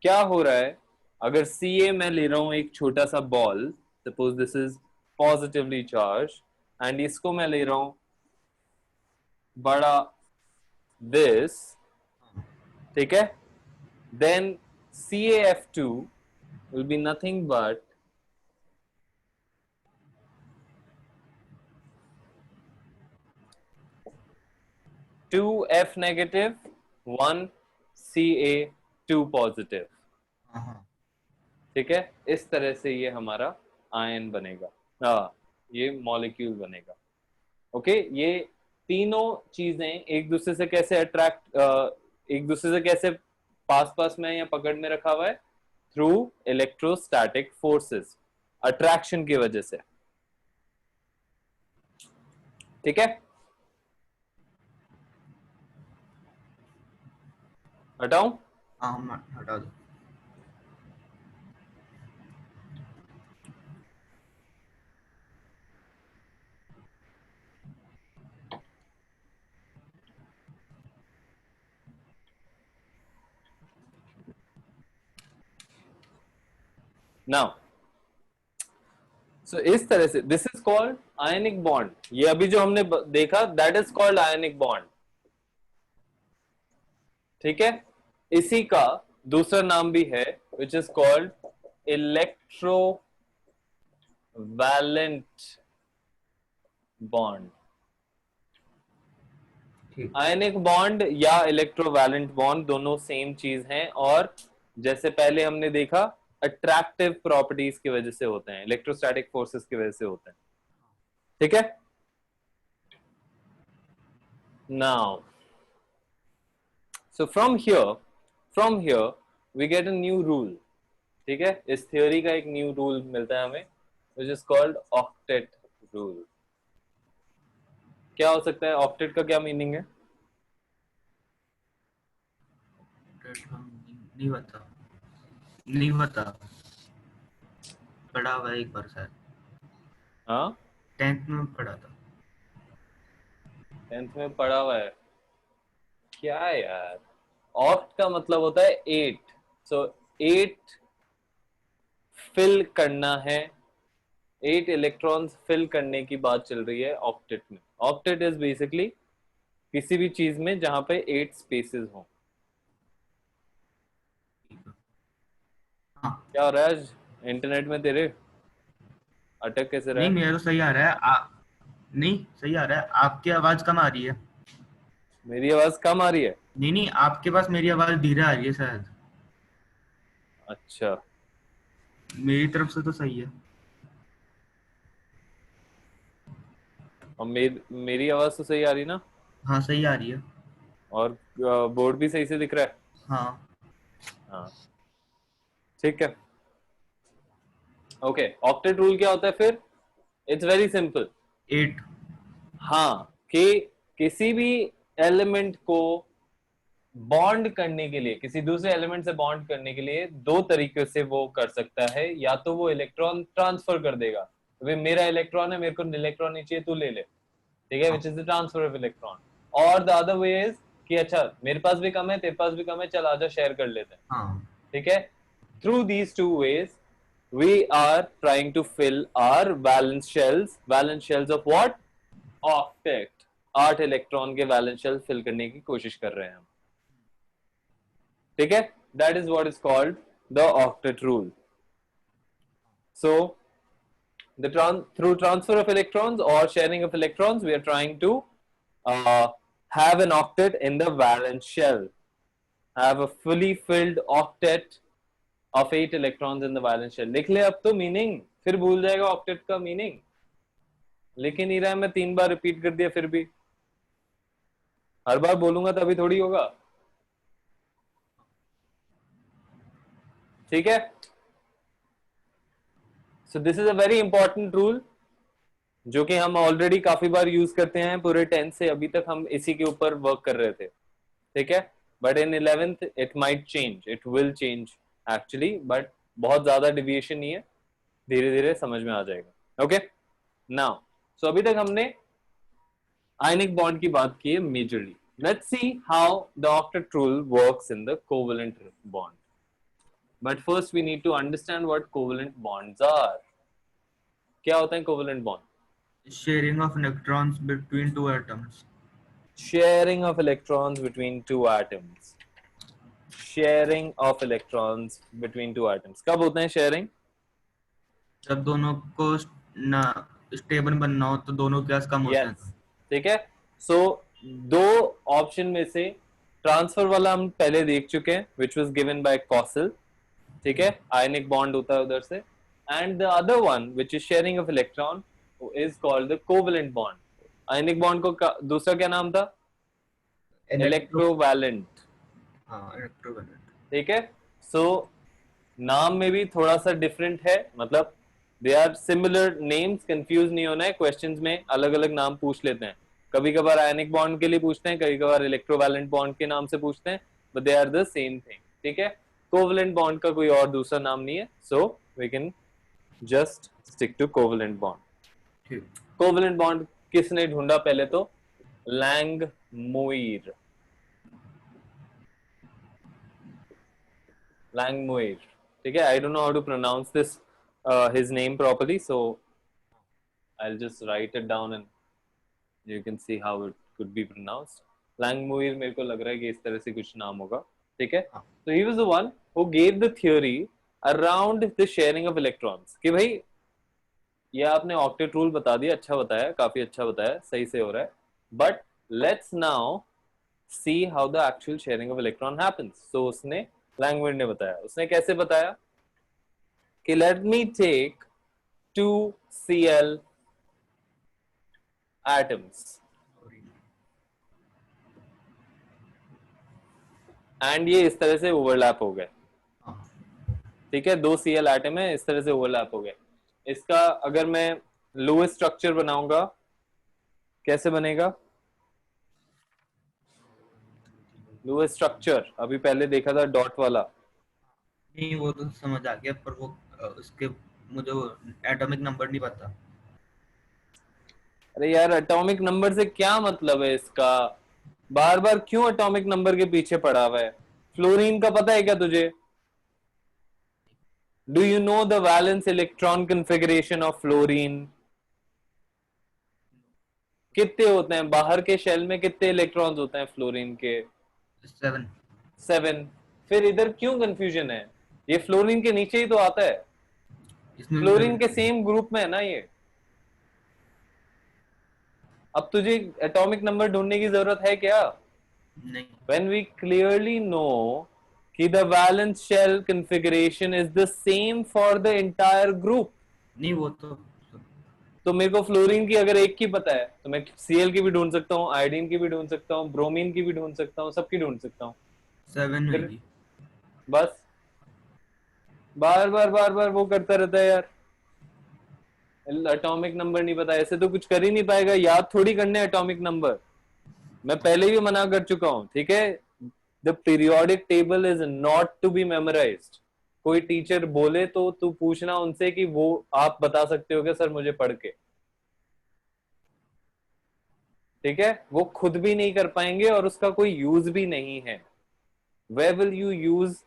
क्या हो रहा है? अगर Ca मैं ले रहा हूं एक छोटा सा ball, suppose this is positively charge, and इसको मैं ले रहा हूं बड़ा दिस, ठीक है, then CaF2 will be nothing but 2F negative 1 Ca2 positive. हाँ हाँ ठीक है, इस तरह से ये हमारा आयन बनेगा। हाँ, ये मॉलिक्यूल बनेगा। ओके, ये तीनों चीजें एक दूसरे से कैसे अट्रैक्ट, एक दूसरे से कैसे पास पास में या पकड़ में रखा हुआ है? थ्रू इलेक्ट्रोस्टैटिक फोर्सेस, अट्रैक्शन की वजह से। ठीक है, हटाऊं? हाँ हटा दो। नाउ सो इस तरह से this is called ionic bond. ये अभी जो हमने देखा, that is called ionic bond. ठीक है, इसी का दूसरा नाम भी है, which is called electrovalent bond. ठीक। आयनिक बॉन्ड या इलेक्ट्रोवैलेंट बॉन्ड दोनों सेम चीज हैं, और जैसे पहले हमने देखा, अट्रैक्टिव प्रॉपर्टीज की वजह से होते हैं, इलेक्ट्रोस्टैटिक फोर्सेस की वजह से होते हैं। ठीक है, now so from here we get a new rule. ठीक है, इस थ्योरी का एक न्यू रूल मिलता है हमें, which is called octet rule. क्या हो सकता है? ऑक्टेट का क्या मीनिंग है? नहीं बता, नहीं बता, पढ़ा हुआ है एक बार शायद, हाँ, 10th में पढ़ा था। 10th में पढ़ा हुआ है क्या है यार? ऑक्ट का मतलब होता है 8। सो 8 फिल करना है, 8 इलेक्ट्रॉन्स फिल करने की बात चल रही है ऑक्टेट में। ऑक्टेट इज बेसिकली किसी भी चीज में जहां पे 8 स्पेसेस हों। हाँ क्या हो रहा है आज इंटरनेट में तेरे? अटक कैसे रहा नहीं, है? मेरा तो सही आ रहा है। नहीं सही आ रहा है, आपकी आवाज कम आ रही है। मेरी आवाज कम आ रही है? नहीं नहीं, आपके पास मेरी आवाज धीरे आ रही है शायद। अच्छा, मेरी तरफ से तो सही है। और मेरी आवाज तो सही आ रही ना? हाँ सही आ रही है। और बोर्ड भी सही से दिख रहा है? हाँ हाँ, ठीक है। ओके, ऑक्टेट रूल क्या होता है फिर? It's very simple. 8। हाँ, कि किसी भी एलिमेंट को बॉन्ड करने के लिए, किसी दूसरे एलिमेंट से बॉन्ड करने के लिए दो तरीके से वो कर सकता है। या तो वो इलेक्ट्रॉन ट्रांसफर कर देगा, तो भाई मेरा इलेक्ट्रॉन है, मेरे को इलेक्ट्रॉन नहीं चाहिए, तू ले ले। ठीक है, हाँ which is the transfer of electron. और द अदर वे इज कि अच्छा मेरे पास भी कम है, तेरे पास भी कम है, चल आजा शेयर कर लेते हैं, हाँ ठीक है. Through these two ways, we are trying to fill our valence shells of what? Octet. 8 electron के वैलेंस शेल फिल करने की कोशिश कर रहे हैं हम, ठीक है. That is what is called the octet rule. So through transfer of electrons or sharing of electrons, we are trying to uh, have an octet in the valence shell, have a fully filled octet of 8 electrons in the valence shell. लिख ले अब तो मीनिंग, फिर भूल जाएगा ऑक्टेट का मीनिंग. लिख ही नहीं रहा है, मैं 3 बार रिपीट कर दिया फिर भी. हर बार बोलूंगा तभी थोड़ी होगा, ठीक है. So this is a very important rule जो कि हम ऑलरेडी काफी बार यूज करते हैं. पूरे 10th से अभी तक हम इसी के ऊपर वर्क कर रहे थे, ठीक है. But in 11th it might change, it will change actually, but बहुत ज्यादा डिविएशन नहीं है, धीरे धीरे समझ में आ जाएगा. ओके नाउ, सो अभी तक हमने आयनिक बॉन्ड की बात की है majorly. Let's see how the octet rule works in the covalent bond. But first we need to understand what covalent bonds are. क्या होता है covalent bond? sharing of electrons between two atoms. Sharing of electrons between two atoms. Sharing of electrons between two atoms. कब होते हैं शेयरिंग? जब दोनों को ना स्टेबल बनना हो तो दोनों के गैस कम होते यस, हैं. ठीक है. सो दो ऑप्शन में से ट्रांसफर वाला हम पहले देख चुके हैं, which was given by causal, ठीक है. आयनिक बॉन्ड होता है उधर से. And the other one which is sharing of electron is called the covalent bond. Ionic bond को दूसरा क्या नाम था? इलेक्ट्रोवैलेंट. हाँ इलेक्ट्रोवैलेंट. ठीक है. सो नाम में भी थोड़ा सा डिफरेंट है, मतलब they are similar names, confuse नहीं होना है. क्वेश्चंस में अलग अलग नाम पूछ लेते हैं, कभी कभार आयनिक बॉन्ड के लिए पूछते हैं, कभी कभार इलेक्ट्रोवैलेंट बॉन्ड के नाम से पूछते हैं, but they are the same thing, ठीक है. कोवेलेंट बॉन्ड का कोई और दूसरा नाम नहीं है, so we can just stick to covalent bond. ठीक. कोवेलेंट बॉन्ड किसने ढूंढा पहले? तो लैंगमुइर. Langmuir, ठीक है. I don't know how to pronounce this his name properly, so I'll just write it down and you can see how it could be pronounced. Langmuir मेरे को लग रहा है कि इस तरह से कुछ नाम होगा, ठीक है. So he was the one who gave the theory around the sharing of electrons. कि भाई ये आपने ऑक्टेट रूल बता दिया, अच्छा बताया, काफी अच्छा बताया, सही से हो रहा है. But let's now see how the actual sharing of electron happens. So उसने लैंगमुइर ने बताया. उसने कैसे बताया कि let me take 2Cl atoms and ये इस तरह से ओवरलैप हो गए, ठीक है. 2Cl एटम है, इस तरह से ओवरलैप हो गए. इसका अगर मैं लुईस स्ट्रक्चर बनाऊंगा, कैसे बनेगा लुईस स्ट्रक्चर? अभी पहले देखा था डॉट वाला. नहीं वो तो समझ आ गया, पर वो उसके मुझे वो एटॉमिक नंबर नहीं पता. अरे यार एटॉमिक नंबर से क्या मतलब है इसका? बार बार क्यों एटॉमिक नंबर के पीछे पड़ा हुआ है? फ्लोरीन का पता है क्या तुझे? Do you know the valence electron configuration of fluorine? कितने होते हैं बाहर के शेल में? कितने इलेक्ट्रॉन्स होते हैं फ्लोरीन के? 7. 7. फिर इधर क्यों कंफ्यूजन है? ये फ्लोरीन के नीचे ही तो आता है, इसमें भी फ्लोरीन के सेम ग्रुप में है ना ये. अब तुझे एटॉमिक नंबर ढूंढने की जरूरत है क्या? नहीं. When we clearly know कि the valence shell configuration is the same for the entire group. नहीं वो तो मेरे को फ्लोरीन की अगर एक की पता है तो मैं Cl की भी ढूंढ सकता हूँ, आयोडीन की भी ढूंढ सकता हूँ, ब्रोमीन की भी ढूंढ सकता हूँ, सबकी ढूंढ सकता हूँ. 7 फिर होगी. बस बार बार वो करता रहता है यार. एटॉमिक नंबर नहीं पता, ऐसे तो कुछ कर ही नहीं पाएगा, याद थोड़ी करने एटॉमिक नंबर. मैं पहले भी मना कर चुका हूं, ठीक है. The periodic table is not to be memorized. कोई टीचर बोले तो तू पूछना उनसे कि वो आप बता सकते हो क्या सर मुझे पढ़ के, ठीक है, वो खुद भी नहीं कर पाएंगे और उसका कोई यूज भी नहीं है. Where will you use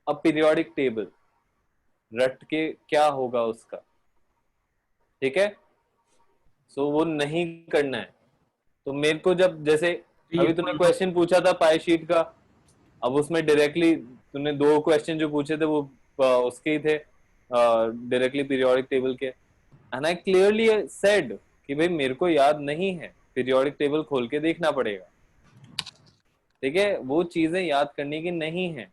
a periodic table? रट के क्या होगा उसका. ठीक है, सो वो नहीं करना है. तो मेरे को जब जैसे ये अभी तूने क्वेश्चन पूछा था पाई शीट का, अब उसमें डायरेक्टली तूने दो क्वेश्चन जो पूछे थे वो उसके ही थे, डायरेक्टली पीरियोडिक टेबल के. एंड आई क्लियरली सेड कि भाई मेरे को याद नहीं है, पीरियोडिक टेबल खोल के देखना पड़ेगा. ठीक है, वो चीजें याद करने की नहीं है.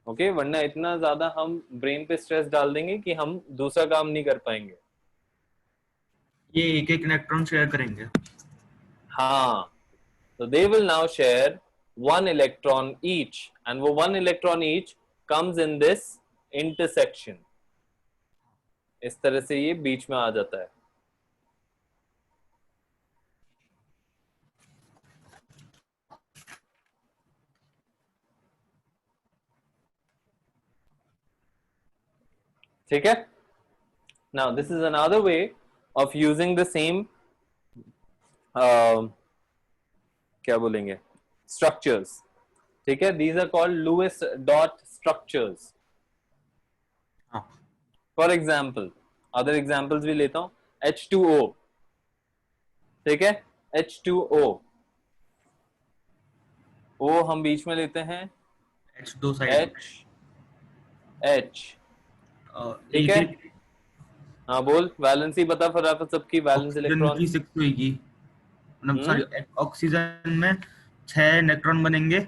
ओके, वरना इतना ज्यादा हम ब्रेन पे स्ट्रेस डाल देंगे कि हम दूसरा काम नहीं कर पाएंगे. ये एक एक इलेक्ट्रॉन शेयर करेंगे. हाँ, so they will now share one electron each, and वो one electron each comes in this intersection. इस तरह से ये बीच में आ जाता है. ठीक है. Now this is another way of using the same क्या बोलेंगे, structures. ठीक है, these are called Lewis dot structures. हाँ. For example, other examples भी लेता हूँ. H2O. ठीक है, H2O. O हम बीच में लेते हैं, H दो साइड. H. ठीक एक है. एक हाँ बोल, वैलेंसी बता फटाफट सबकी, वैलेंस ऑक्सीजन इलेक्ट्रॉन. की 6 होगी. मतलब सॉरी, ऑक्सीजन में 6 इलेक्ट्रॉन बनेंगे.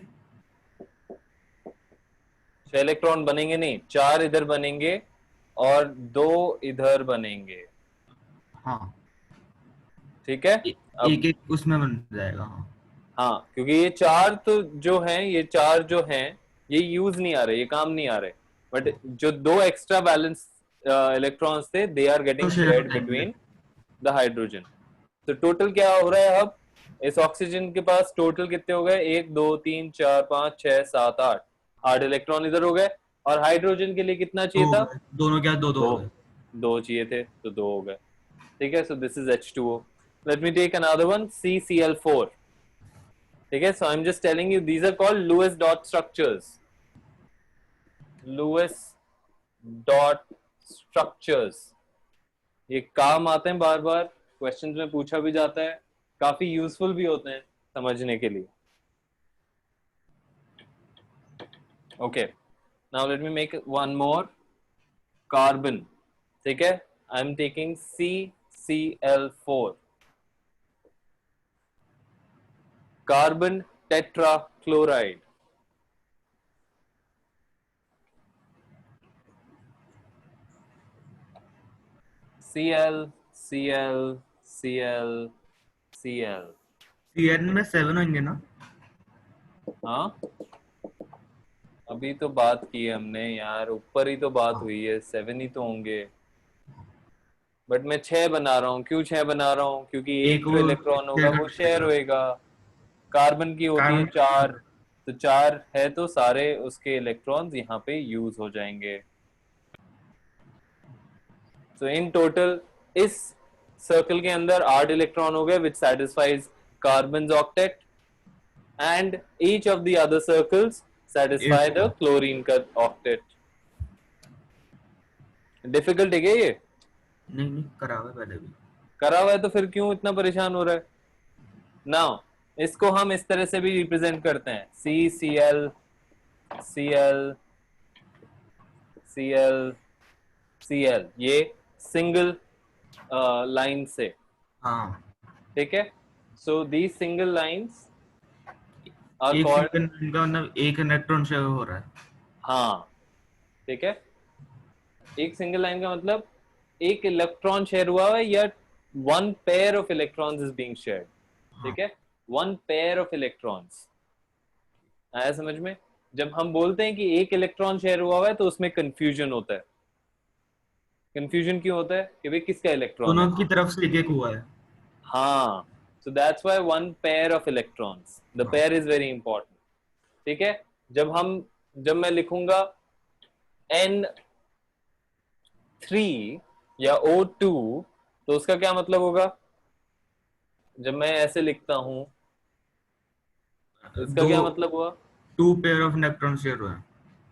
6 इलेक्ट्रॉन बनेंगे नहीं, 4 इधर बनेंगे और 2 इधर बनेंगे. हाँ. ठीक है. अब एक एक उसमें बन जाएगा. हाँ. हाँ, क्योंकि ये 4 तो जो हैं, ये 4 जो हैं ये यूज नहीं आ रहे, ये काम नहीं आ रहे. बट जो 2 एक्स्ट्रा बैलेंस इलेक्ट्रॉन्स थे, दे आर तो गेटिंग शेयर शेयर्ड हो जाएंगे. Between the hydrogen. तो टोटल क्या हो रहा है अब, इस ऑक्सीजन के पास टोटल कितने हो गए, 1 2 3 4 5 6 7 8. 8 इलेक्ट्रॉन इधर हो गए. और हाइड्रोजन के लिए कितना दो चाहिए हो था, गए. दोनों क्या, दो दो हो दो. गए. 2 चाहिए थे तो 2 हो गए. ठीक है, so this is H2O. Let me take another one, CCl4. ठीक है, so I am just telling you these are called Lewis dot structures. Lewis dot structures, ये काम आते हैं बार बार, क्वेश्चंस में पूछा भी जाता है, काफी यूजफुल भी होते हैं समझने के लिए. Okay, now let me make one more. Carbon. ठीक है, I am taking CCl4. Carbon tetra chloride. Cl Cl Cl Cl. CN में 7 होंगे ना. हाँ, अभी तो बात की है हमने यार, ऊपर ही तो बात हुई है, 7 ही तो होंगे. बट मैं 6 बना रहा हूँ. क्यों 6 बना रहा हूँ, क्योंकि एक एक जो वो इलेक्ट्रॉन होगा वो शेयर शेयर होएगा. कार्बन की होती है कार्बन. 4, तो 4 है तो सारे उसके इलेक्ट्रॉन्स यहाँ पे यूज हो जाएंगे. सो इन टोटल इस सर्कल के अंदर 8 इलेक्ट्रॉन हो गए, विच satisfies carbon octet. And each of the other circles satisfy the chlorine का ऑक्टेट. डिफिकल्ट है क्या ये? नहीं नहीं, करा हुआ है पहले भी. करा हुआ है तो फिर क्यों इतना परेशान हो रहा है. नाउ इसको हम इस तरह से भी रिप्रेजेंट करते हैं, CCl Cl Cl Cl, ये सिंगल लाइन से. हाँ. ठीक है, सो दी सिंगल लाइंस आर एक कॉल्ड. सिंगल का मतलब एक इलेक्ट्रॉन शेयर हो रहा है. हाँ, ठीक है, एक सिंगल लाइन का मतलब एक इलेक्ट्रॉन शेयर हुआ है, या one pair of electrons is being shared. ठीक है, वन पेयर ऑफ इलेक्ट्रॉन्स. आया समझ में? जब हम बोलते हैं कि एक इलेक्ट्रॉन शेयर हुआ है तो उसमें कंफ्यूजन होता है. कंफ्यूजन क्यों होता है कि भाई किसका इलेक्ट्रॉन है. दोनों की तरफ से एक एक हुआ है. हाँ, so that's why one pair of electrons, the pair is very important. ठीक है, जब मैं लिखूंगा N3 या O2 तो उसका क्या मतलब होगा, जब मैं ऐसे लिखता हूँ इसका दो क्या मतलब हुआ? 2 पेयर ऑफ इलेक्ट्रॉन शेयर हुए हैं।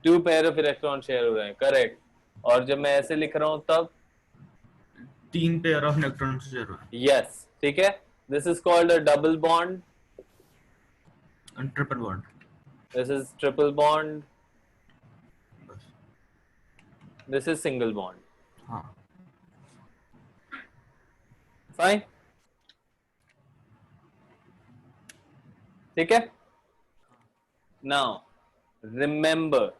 2 पेयर ऑफ इलेक्ट्रॉन शेयर हो रहे हैं, करेक्ट। और जब मैं ऐसे लिख रहा हूँ तब? 3 पेयर ऑफ इलेक्ट्रॉन शेयर हुए यस, ठीक है। This is called a double bond, हैं, triple bond. This is triple bond, बस। This is single bond. हाँ। फाइन, ठीक है। Now remember,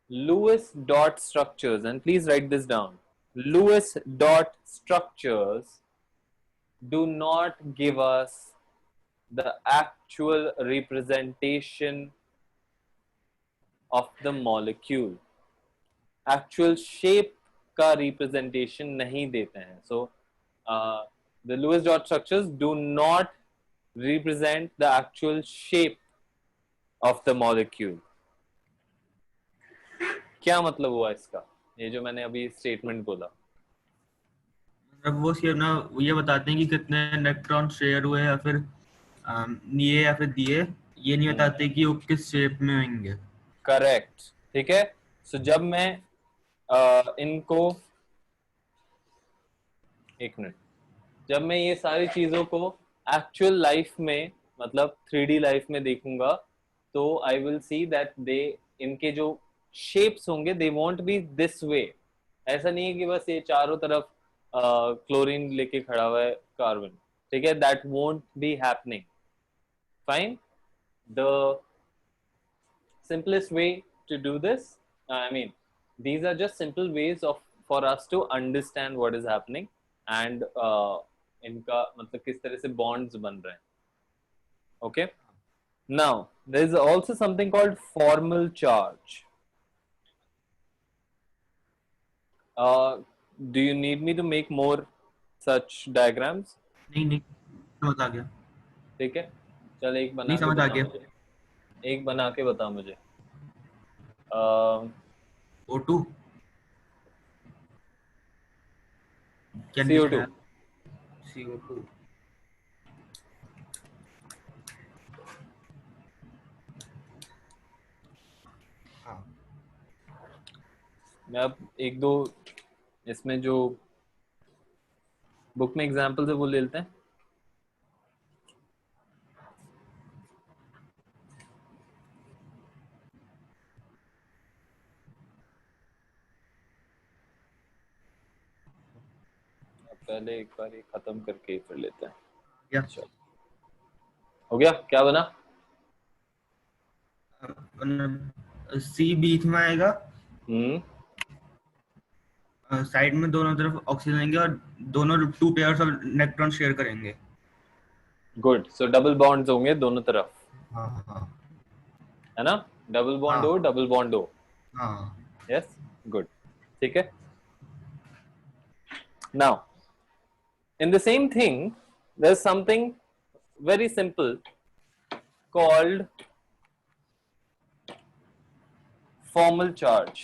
Lewis dot structures, and please write this down. Lewis dot structures do not give us the actual representation of the molecule. Actual shape का representation नहीं देते हैं. So the Lewis dot structures do not represent the actual shape of the molecule. क्या मतलब हुआ इसका, ये जो मैंने अभी स्टेटमेंट बोला? अब वो सिर्फ ना ये बताते हैं कि कितने इलेक्ट्रॉन शेयर हुए या फिर लिए या फिर दिए, ये नहीं बताते कि वो किस शेप में होंगे। करेक्ट, ठीक है। सो जब मैं इनको, एक मिनट, जब मैं ये सारी चीजों को एक्चुअल लाइफ में, मतलब 3D लाइफ में देखूंगा, तो I will see that they, इनके जो शेप्स होंगे they won't be this way. ऐसा नहीं है कि बस ये चारों तरफ क्लोरीन लेके खड़ा हुआ है कार्बन, ठीक है, that won't be happening. Fine, the simplest way to do this, I mean, these are just simple ways of for us to understand what is happening, and इनका मतलब किस तरह से bonds बन रहे हैं. Okay, now there is also something called formal charge. Do you need me to make more such diagrams? नहीं नहीं, समझ आ गया। ठीक है, चल एक बना नहीं, के समझ आ बता गया। मुझे, एक बना के बता मुझे। O2 क्या लिखा CO2, है? CO2। हाँ। मैं अब एक दो इसमें जो बुक में एग्जाम्पल्स है वो ले लेते हैं। पहले एक बार ये खत्म करके फिर लेते हैं। क्या चलो, हो गया, क्या बना? सी बीच में आएगा, हम्म, साइड में दोनों तरफ ऑक्सीजन आएंगे और दोनों 2 पेयर्स ऑफ इलेक्ट्रॉन शेयर करेंगे। गुड। सो डबल बॉन्ड्स होंगे दोनों तरफ, हाँ हाँ है ना? डबल बॉन्ड हो, हाँ डबल बॉन्ड हो। हाँ। यस, गुड, ठीक है। Now in the same thing there's something very simple called formal charge.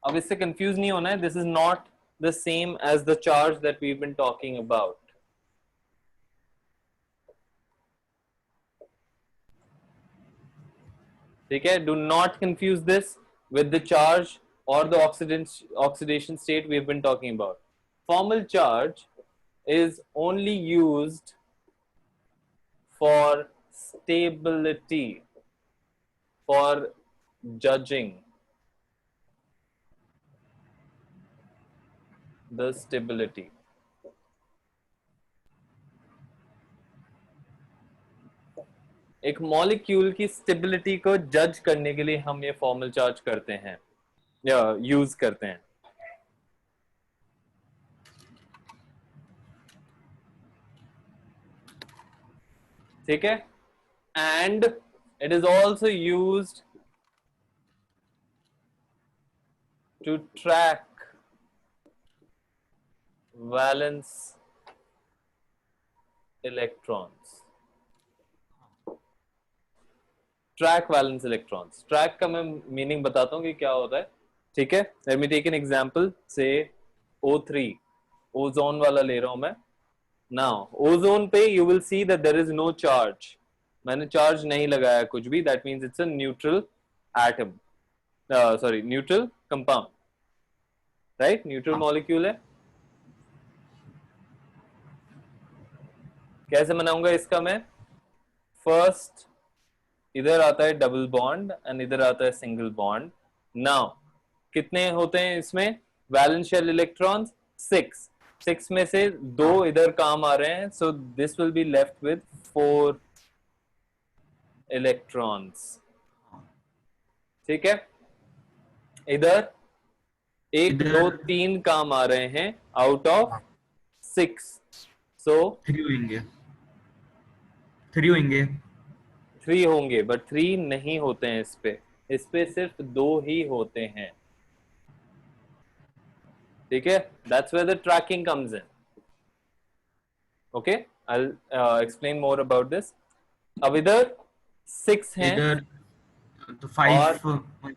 अब इससे कंफ्यूज नहीं होना है, this is not the same as the charge that we've been talking about. ठीक है, do not confuse this with the charge or the oxidation state we've been talking about. Formal charge is only used for stability, for judging the stability. एक मॉलिक्यूल की स्टेबिलिटी को जज करने के लिए हम ये फॉर्मल चार्ज करते हैं या यूज करते हैं। ठीक है, and it is also used to track valence electrons. Track valence electrons, track का मैं मीनिंग बताता हूँ कि क्या होता है। ठीक है, let me take an example से O3, ओजोन वाला ले रहा हूं मैं। नाउ ओजोन पे you will see that there is no charge, मैंने चार्ज नहीं लगाया कुछ भी, that means it's a neutral atom, sorry neutral compound, right, neutral हाँ, मॉलिक्यूल है। कैसे बनाऊंगा इसका मैं? फर्स्ट इधर आता है डबल बॉन्ड एंड इधर आता है सिंगल बॉन्ड। नाउ कितने होते हैं इसमें वैलेंस शेल इलेक्ट्रॉन्स? 6। 6 में से 2 हाँ, इधर काम आ रहे हैं, so this will be left with 4 electrons. हाँ। ठीक है, इधर 1 2 इधर 3 काम आ रहे हैं आउट ऑफ हाँ, 6, सो 3 होंगे, 3 होंगे। 3 होंगे, बट 3 नहीं होते हैं इस पे सिर्फ 2 ही होते हैं। ठीक है, that's where the tracking comes in. Okay, I explain more about this. अब इधर 6 हैं, इधर तो और 5।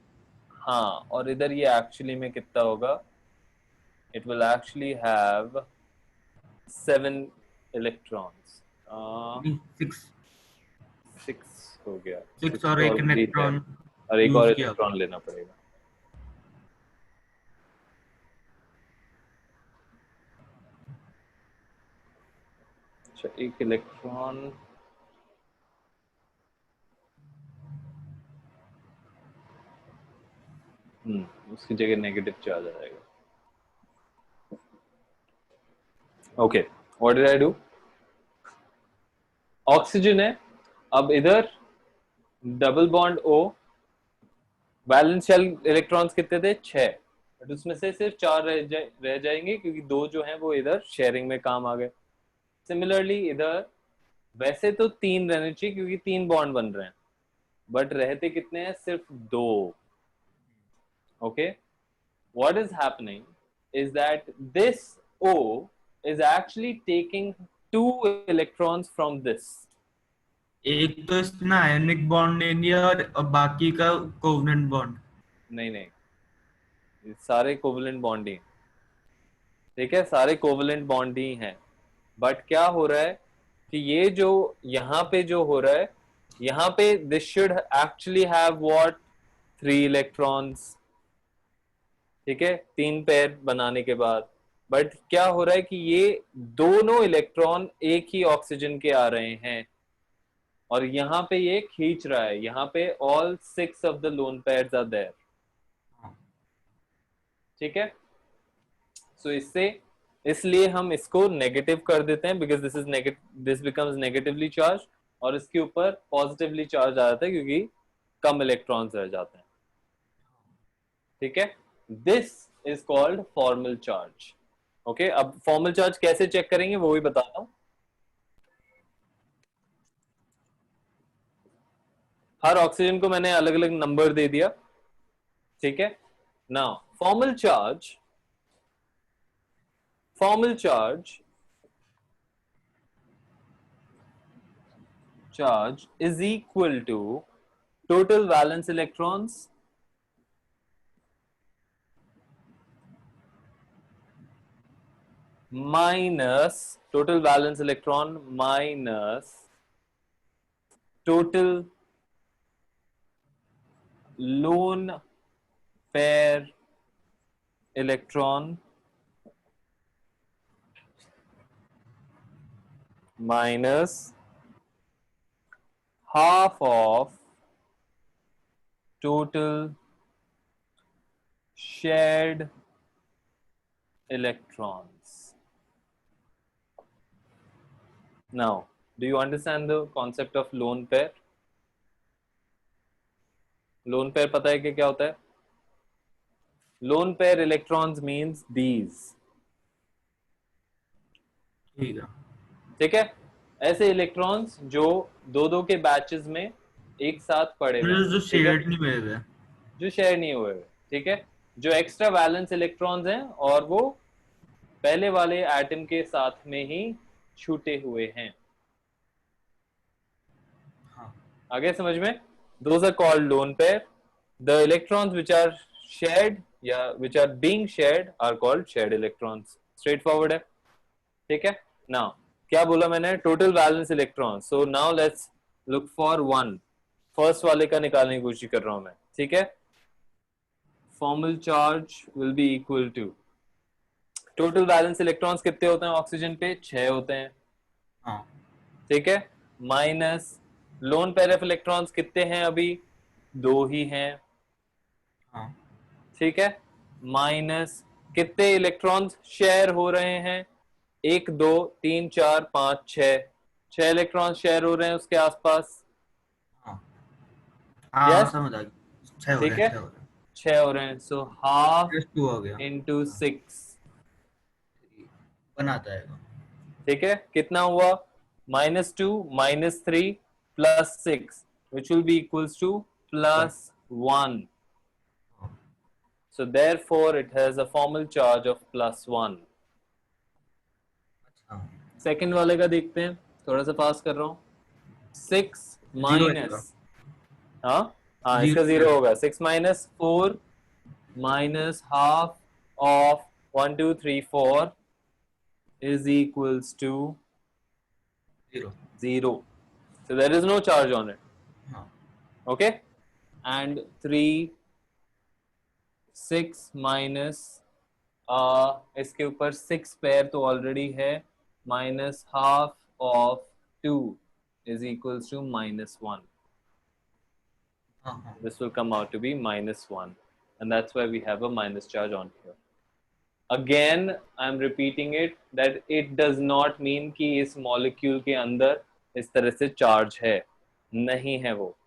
हाँ, और इधर ये एक्चुअली में कितना होगा? It will actually have 7 electrons. 6, 6 हो गया, 6 6 और तो एक ऑलरेडी है, इलेक्ट्रॉन और एक और यूज किया। इलेक्ट्रॉन लेना पड़ेगा। अच्छा, एक इलेक्ट्रॉन, उसकी जगह नेगेटिव चार्ज आ जाएगा। Okay, what did I do? Oxygen है, अब इधर double bond O, valence shell electrons कितने थे? 6, बट उसमें से सिर्फ 4 रह जाएंगे, क्योंकि 2 जो हैं वो इधर शेयरिंग में काम आ गए। सिमिलरली इधर वैसे तो 3 रहने चाहिए, क्योंकि 3 बॉन्ड बन रहे हैं, बट रहते कितने हैं? सिर्फ 2। Okay, what is happening is that this O is actually taking 2 electrons from this. एक तो इसने आयनिक बॉन्ड ले लिया और बाकी का कोवलेंट बॉन्ड। नहीं नहीं, ये सारे कोवलेंट बॉन्ड ही हैं। ठीक है, सारे कोवलेंट बॉन्ड ही हैं, बट क्या हो रहा है कि ये जो यहाँ पे जो हो रहा है, यहाँ पे this should actually have what? 3 electrons. ठीक है, 3 पेयर बनाने के बाद, बट क्या हो रहा है कि ये दोनों इलेक्ट्रॉन एक ही ऑक्सीजन के आ रहे हैं, और यहाँ पे ये खींच रहा है, यहाँ पे all 6 of the lone pairs are there. ठीक है, सो इससे, इसलिए हम इसको नेगेटिव कर देते हैं, because this is negative, this becomes negatively charge, और इसके ऊपर पॉजिटिवली चार्ज आ जाता है, क्योंकि कम इलेक्ट्रॉन्स रह जाते हैं। ठीक है, this is called formal charge. Okay, अब फॉर्मल चार्ज कैसे चेक करेंगे वो भी बताता हूं। हर ऑक्सीजन को मैंने अलग अलग नंबर दे दिया। ठीक है, now formal charge is equal to total valence electrons minus total valence electron minus total lone pair electron minus half of total shared electrons. Now, do you understand the concept of lone pair? Lone pair पता है कि क्या होता है? Lone pair electrons means these. ठीक है। ठीक है, ऐसे इलेक्ट्रॉन्स जो दो दो के बैचेस में एक साथ पड़े हुए हैं। जो ठीक है, शेड नहीं हुए थे। जो शेयर नहीं हुए हुए। ठीक है, जो एक्स्ट्रा वैलेंस इलेक्ट्रॉन्स हैं, और वो पहले वाले एटम के साथ में ही छूटे हुए हैं। हाँ, आगे समझ में? Those are called lone pair. The electrons which are shared या which are being shared are called shared electrons. Straightforward है। ठीक है, नाउ क्या बोला मैंने? Total valence electron. So now let's look for one. First वाले का निकालने की कोशिश कर रहा हूं मैं. ठीक है. Formal charge will be equal to, total valence electrons कितने होते हैं ऑक्सीजन पे? 6 होते हैं. हाँ ठीक है. Minus lone pair of electrons कितने हैं अभी? 2 ही हैं. हाँ ठीक है. माइनस कितने इलेक्ट्रॉन्स शेयर हो रहे हैं? 1 2 3 4 5 6, 6 इलेक्ट्रॉन शेयर हो रहे हैं उसके आसपास. हाँ हाँ हाँ, यस. समझ आ गया, 6 हो रहे ठीक हैं, है. 6 हो रहे हैं। 6 हो रहे हैं. सो हाफ प्लस 2 हो गया। इंटू हाँ 6. बनाता है वो। ठीक है. कितना हुआ? -2 -3 +6 which will be equals to one. +1. So therefore it has a formal charge of +1. अच्छा, सेकंड वाले का देखते हैं. थोड़ा सा पास कर रहा हूं. 6 जीरो है इसका। माइनस, हाँ हाँ इसका जीरो 0 है। होगा. 6 minus 4 minus half of 1 2 3 4 is equals to zero. 0. So there is no charge on it. हाँ Okay. And 3 6 माइनस, इसके ऊपर 6 पेयर तो ऑलरेडी है. Minus half of 2 is equals to -1. हाँ हाँ This will come out to be -1, and that's why we have a minus charge on here. Again I am repeating it that it does not mean कि इस molecule के अंदर इस तरह से charge है, नहीं है वो.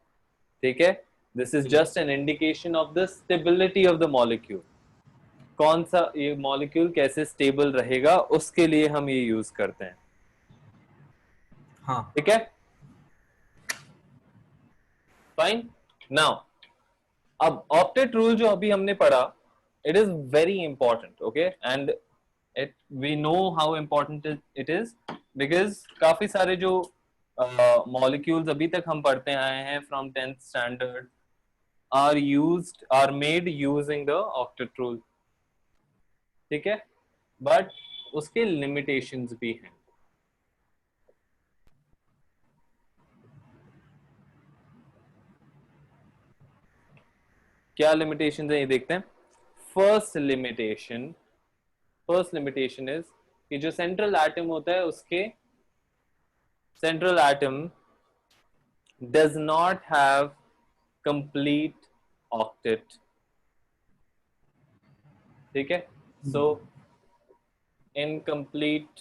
ठीक है. This is ठीक है। just an indication of the stability of the molecule. कौन सा ये मॉलिक्यूल कैसे स्टेबल रहेगा उसके लिए हम ये यूज करते हैं. हाँ ठीक है. फाइन. नाउ अब ऑक्टेट रूल जो अभी हमने पढ़ा, it is very important. Okay. And it we know how important it is because काफी सारे जो मॉलिक्यूल्स अभी तक हम पढ़ते आए हैं from 10th standard are made using the octet rule. ठीक है. बट उसके लिमिटेशंस भी हैं. क्या लिमिटेशन है ये देखते हैं. फर्स्ट लिमिटेशन इज कि जो सेंट्रल एटम होता है उसके central atom does not have complete octet. ठीक है. सो incomplete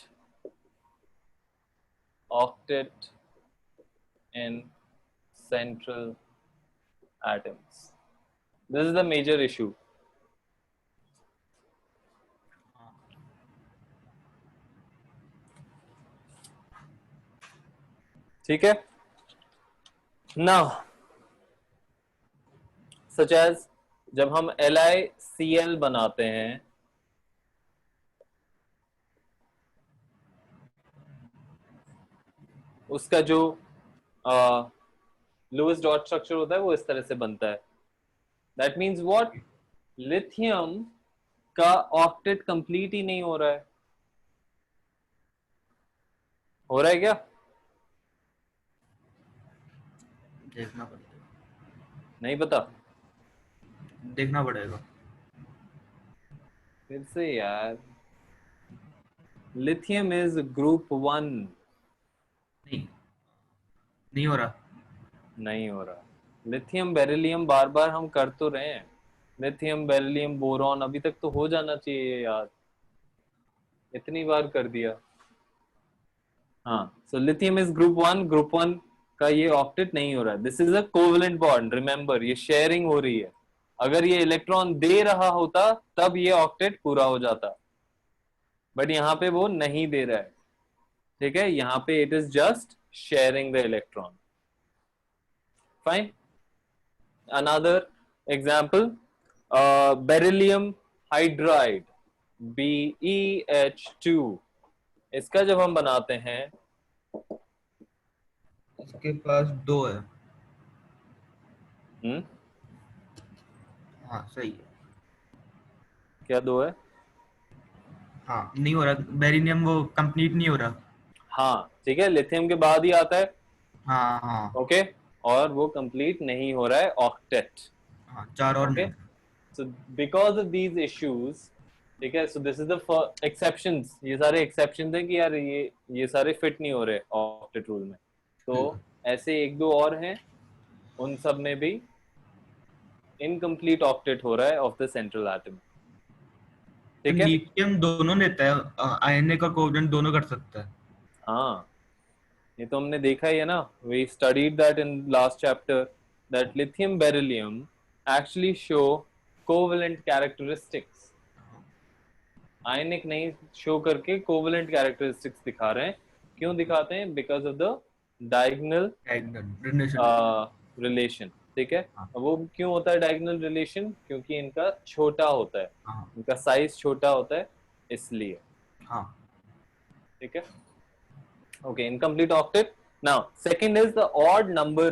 octet in central atoms. This is the major issue. ठीक है. Now, such as जब हम LiCl बनाते हैं, उसका जो लुईस डॉट स्ट्रक्चर होता है वो इस तरह से बनता है. That means what? लिथियम का ऑक्टेट कंप्लीट ही नहीं हो रहा है. हो रहा है क्या? देखना पड़ेगा। नहीं पता. देखना पड़ेगा। फिर से यार. Lithium is group 1. नहीं, नहीं हो रहा। नहीं हो रहा. लिथियम बेरिलियम बार बार हम कर तो रहे हैं. लिथियम बेरिलियम बोरॉन अभी तक तो हो जाना चाहिए यार. इतनी बार कर दिया. हाँ. सो लिथियम इज ग्रुप 1 का ये ऑक्टेट नहीं हो रहा है. This is a covalent bond. Remember, ये शेयरिंग हो रही है. अगर ये इलेक्ट्रॉन दे रहा होता तब ये ऑक्टेट पूरा हो जाता. बट यहाँ पे वो नहीं दे रहा है. ठीक है. यहाँ पे it is just sharing the electron. Fine. Another example, beryllium hydride BeH2. इसका जब हम बनाते हैं, इसके पास 2 है। हाँ सही है। क्या 2 है? हाँ नहीं हो रहा, बेरिलियम वो कंप्लीट नहीं हो रहा। हाँ ठीक है, लिथियम के बाद ही आता है। हाँ हाँ ओके, और वो कंप्लीट नहीं हो रहा है ऑक्टेट। हाँ, 4 और ओके, नहीं। So because of these issues, ठीक है, so this is the exceptions, ये सारे एक्सेप्शंस हैं कि यार ये सारे फिट नहीं हो रहे ऑक्टेट रूल में। तो ठीक है। ऐसे एक दो और हैं, उन सब में भी इनकम्प्लीट ऑक्टेट हो रहा है ऑफ द सेंट्रल एटम। तो ठीक है, लिथियम दोनों लेता है, आयनिक और कोवलेंट दोनों कर सकता है। हाँ ये तो हमने देखा ही है ना, we studied that in last chapter, that lithium beryllium actually show covalent characteristics, ionic नहीं शो करके कोवेलेंट कैरेक्टरिस्टिक्स दिखा रहे हैं। क्यों दिखाते हैं? Because of the diagonal diagonal relation. Relation. ठीक है, हाँ अब वो क्यों होता है डायगोनल रिलेशन? क्योंकि इनका छोटा होता है, हाँ इनका साइज छोटा होता है, इसलिए। हाँ। ठीक है, okay, incomplete octet. Now second is the odd number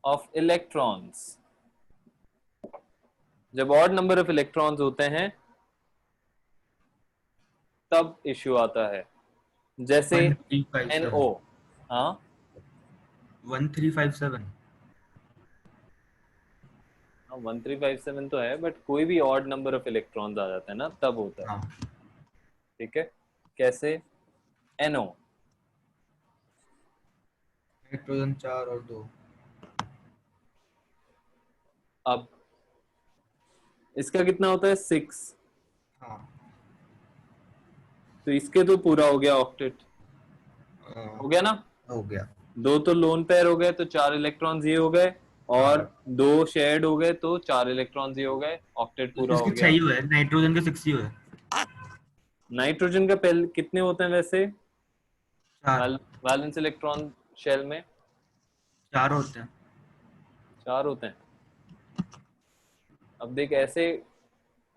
of electrons। जब odd number of electrons होते हैं तब इश्यू आता है, जैसे 1357। NO। हाँ 1357। 1357 तो है, बट कोई भी ऑड नंबर ऑफ इलेक्ट्रॉन्स आ जाता है ना, तब होता है। हाँ ठीक है, कैसे? NO। नाइट्रोजन 4 और 2। अब इसका कितना होता है? 6। हाँ तो इसके तो पूरा हो गया ऑक्टेट, अ, हो गया ना। हो गया। दो तो लोन पेयर हो गए तो 4 इलेक्ट्रॉन्स ये हो गए, और हाँ दो शेयर्ड हो गए तो 4 इलेक्ट्रॉन्स ये हो गए, ऑक्टेट पूरा हो इसके 6 गया। ही हुए हैं, नाइट्रोजन के 6 ही हुए हैं। नाइट्रोजन का पहले कितने होते हैं वैसे? 4। वैलेंस इलेक्ट्रॉन शेल में 4 होते हैं। 4 होते हैं। अब देख ऐसे,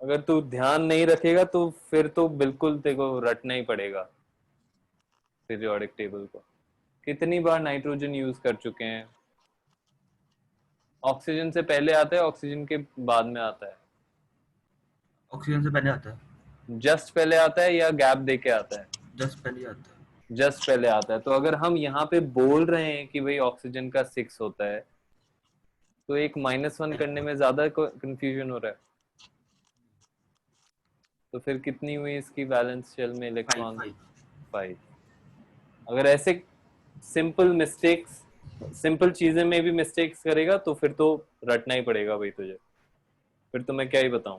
अगर तू ध्यान नहीं रखेगा तो फिर तो बिल्कुल तेरे को रटना ही पड़ेगा पीरियोडिक टेबल को। कितनी बार नाइट्रोजन यूज कर चुके हैं? ऑक्सीजन से पहले आता है, ऑक्सीजन के बाद में आता है? ऑक्सीजन से पहले आता है। जस्ट पहले आता है या गैप दे के आता है? जस्ट पहले ही आता है। जस्ट पहले आता है। तो अगर हम यहाँ पे बोल रहे हैं कि भाई ऑक्सीजन का 6 होता है, तो एक -1 करने में ज्यादा कंफ्यूजन हो रहा है। तो फिर कितनी हुई इसकी वैलेंस शेल में 5 इलेक्ट्रॉन? 5। 5। अगर ऐसे सिंपल मिस्टेक्स, सिंपल चीजें में भी मिस्टेक्स करेगा तो फिर तो रटना ही पड़ेगा भाई तुझे। फिर तो मैं क्या ही बताऊं,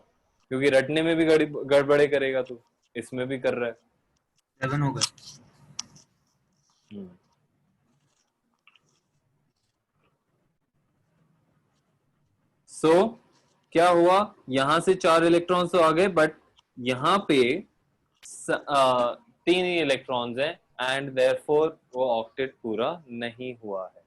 क्योंकि रटने में भी गड़बड़े करेगा तू, इसमें भी कर रहा है। 7 हो गए। हम्म। सो क्या हुआ? यहां से 4 इलेक्ट्रॉन्स तो आ गए, बट यहाँ पे 3 ही इलेक्ट्रॉन्स हैं, एंड देयरफॉर वो ऑक्टेट पूरा नहीं हुआ है।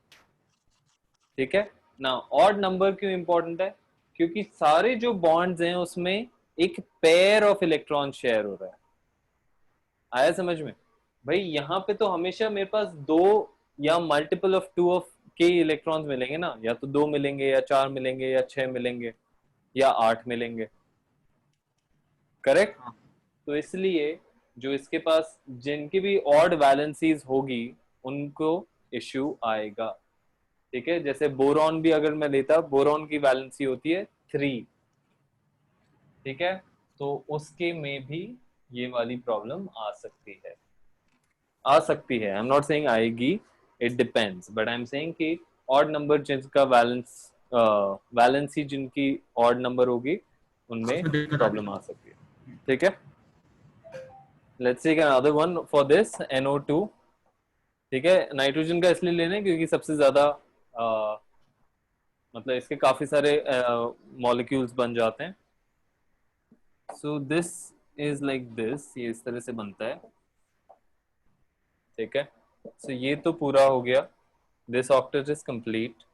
ठीक है ना। ऑड नंबर क्यों इंपॉर्टेंट है? क्योंकि सारे जो बॉन्ड्स हैं उसमें एक पेयर ऑफ इलेक्ट्रॉन शेयर हो रहा है। आया समझ में? भाई यहाँ पे तो हमेशा मेरे पास 2 या मल्टीपल ऑफ 2 ऑफ के इलेक्ट्रॉन्स मिलेंगे ना, या तो 2 मिलेंगे या 4 मिलेंगे या 6 मिलेंगे या 8 मिलेंगे। करेक्ट। हाँ तो इसलिए जो इसके पास जिनकी भी ऑड वैलेंसीज होगी उनको इश्यू आएगा। ठीक है, जैसे बोरॉन भी अगर मैं लेता, बोरॉन की वैलेंसी होती है 3। ठीक है, तो उसके में भी ये वाली प्रॉब्लम आ सकती है, आ सकती है। आई एम नॉट सेइंग आएगी, it depends, but I am saying कि ऑड नंबर जिनका वैलेंसी जिनकी ऑड नंबर होगी उनमें उसमें दिक्कत आती प्रॉब्लम है। आ सकती है। ठीक है, let's take another one for this NO2। ठीक है, नाइट्रोजन का इसलिए लेना है क्योंकि सबसे ज्यादा मतलब इसके काफी सारे मॉलिक्यूल्स बन जाते हैं। सो दिस इज लाइक दिस, ये इस तरह से बनता है। ठीक है, सो ये तो पूरा हो गया, दिस ऑक्टेट इज कंप्लीट।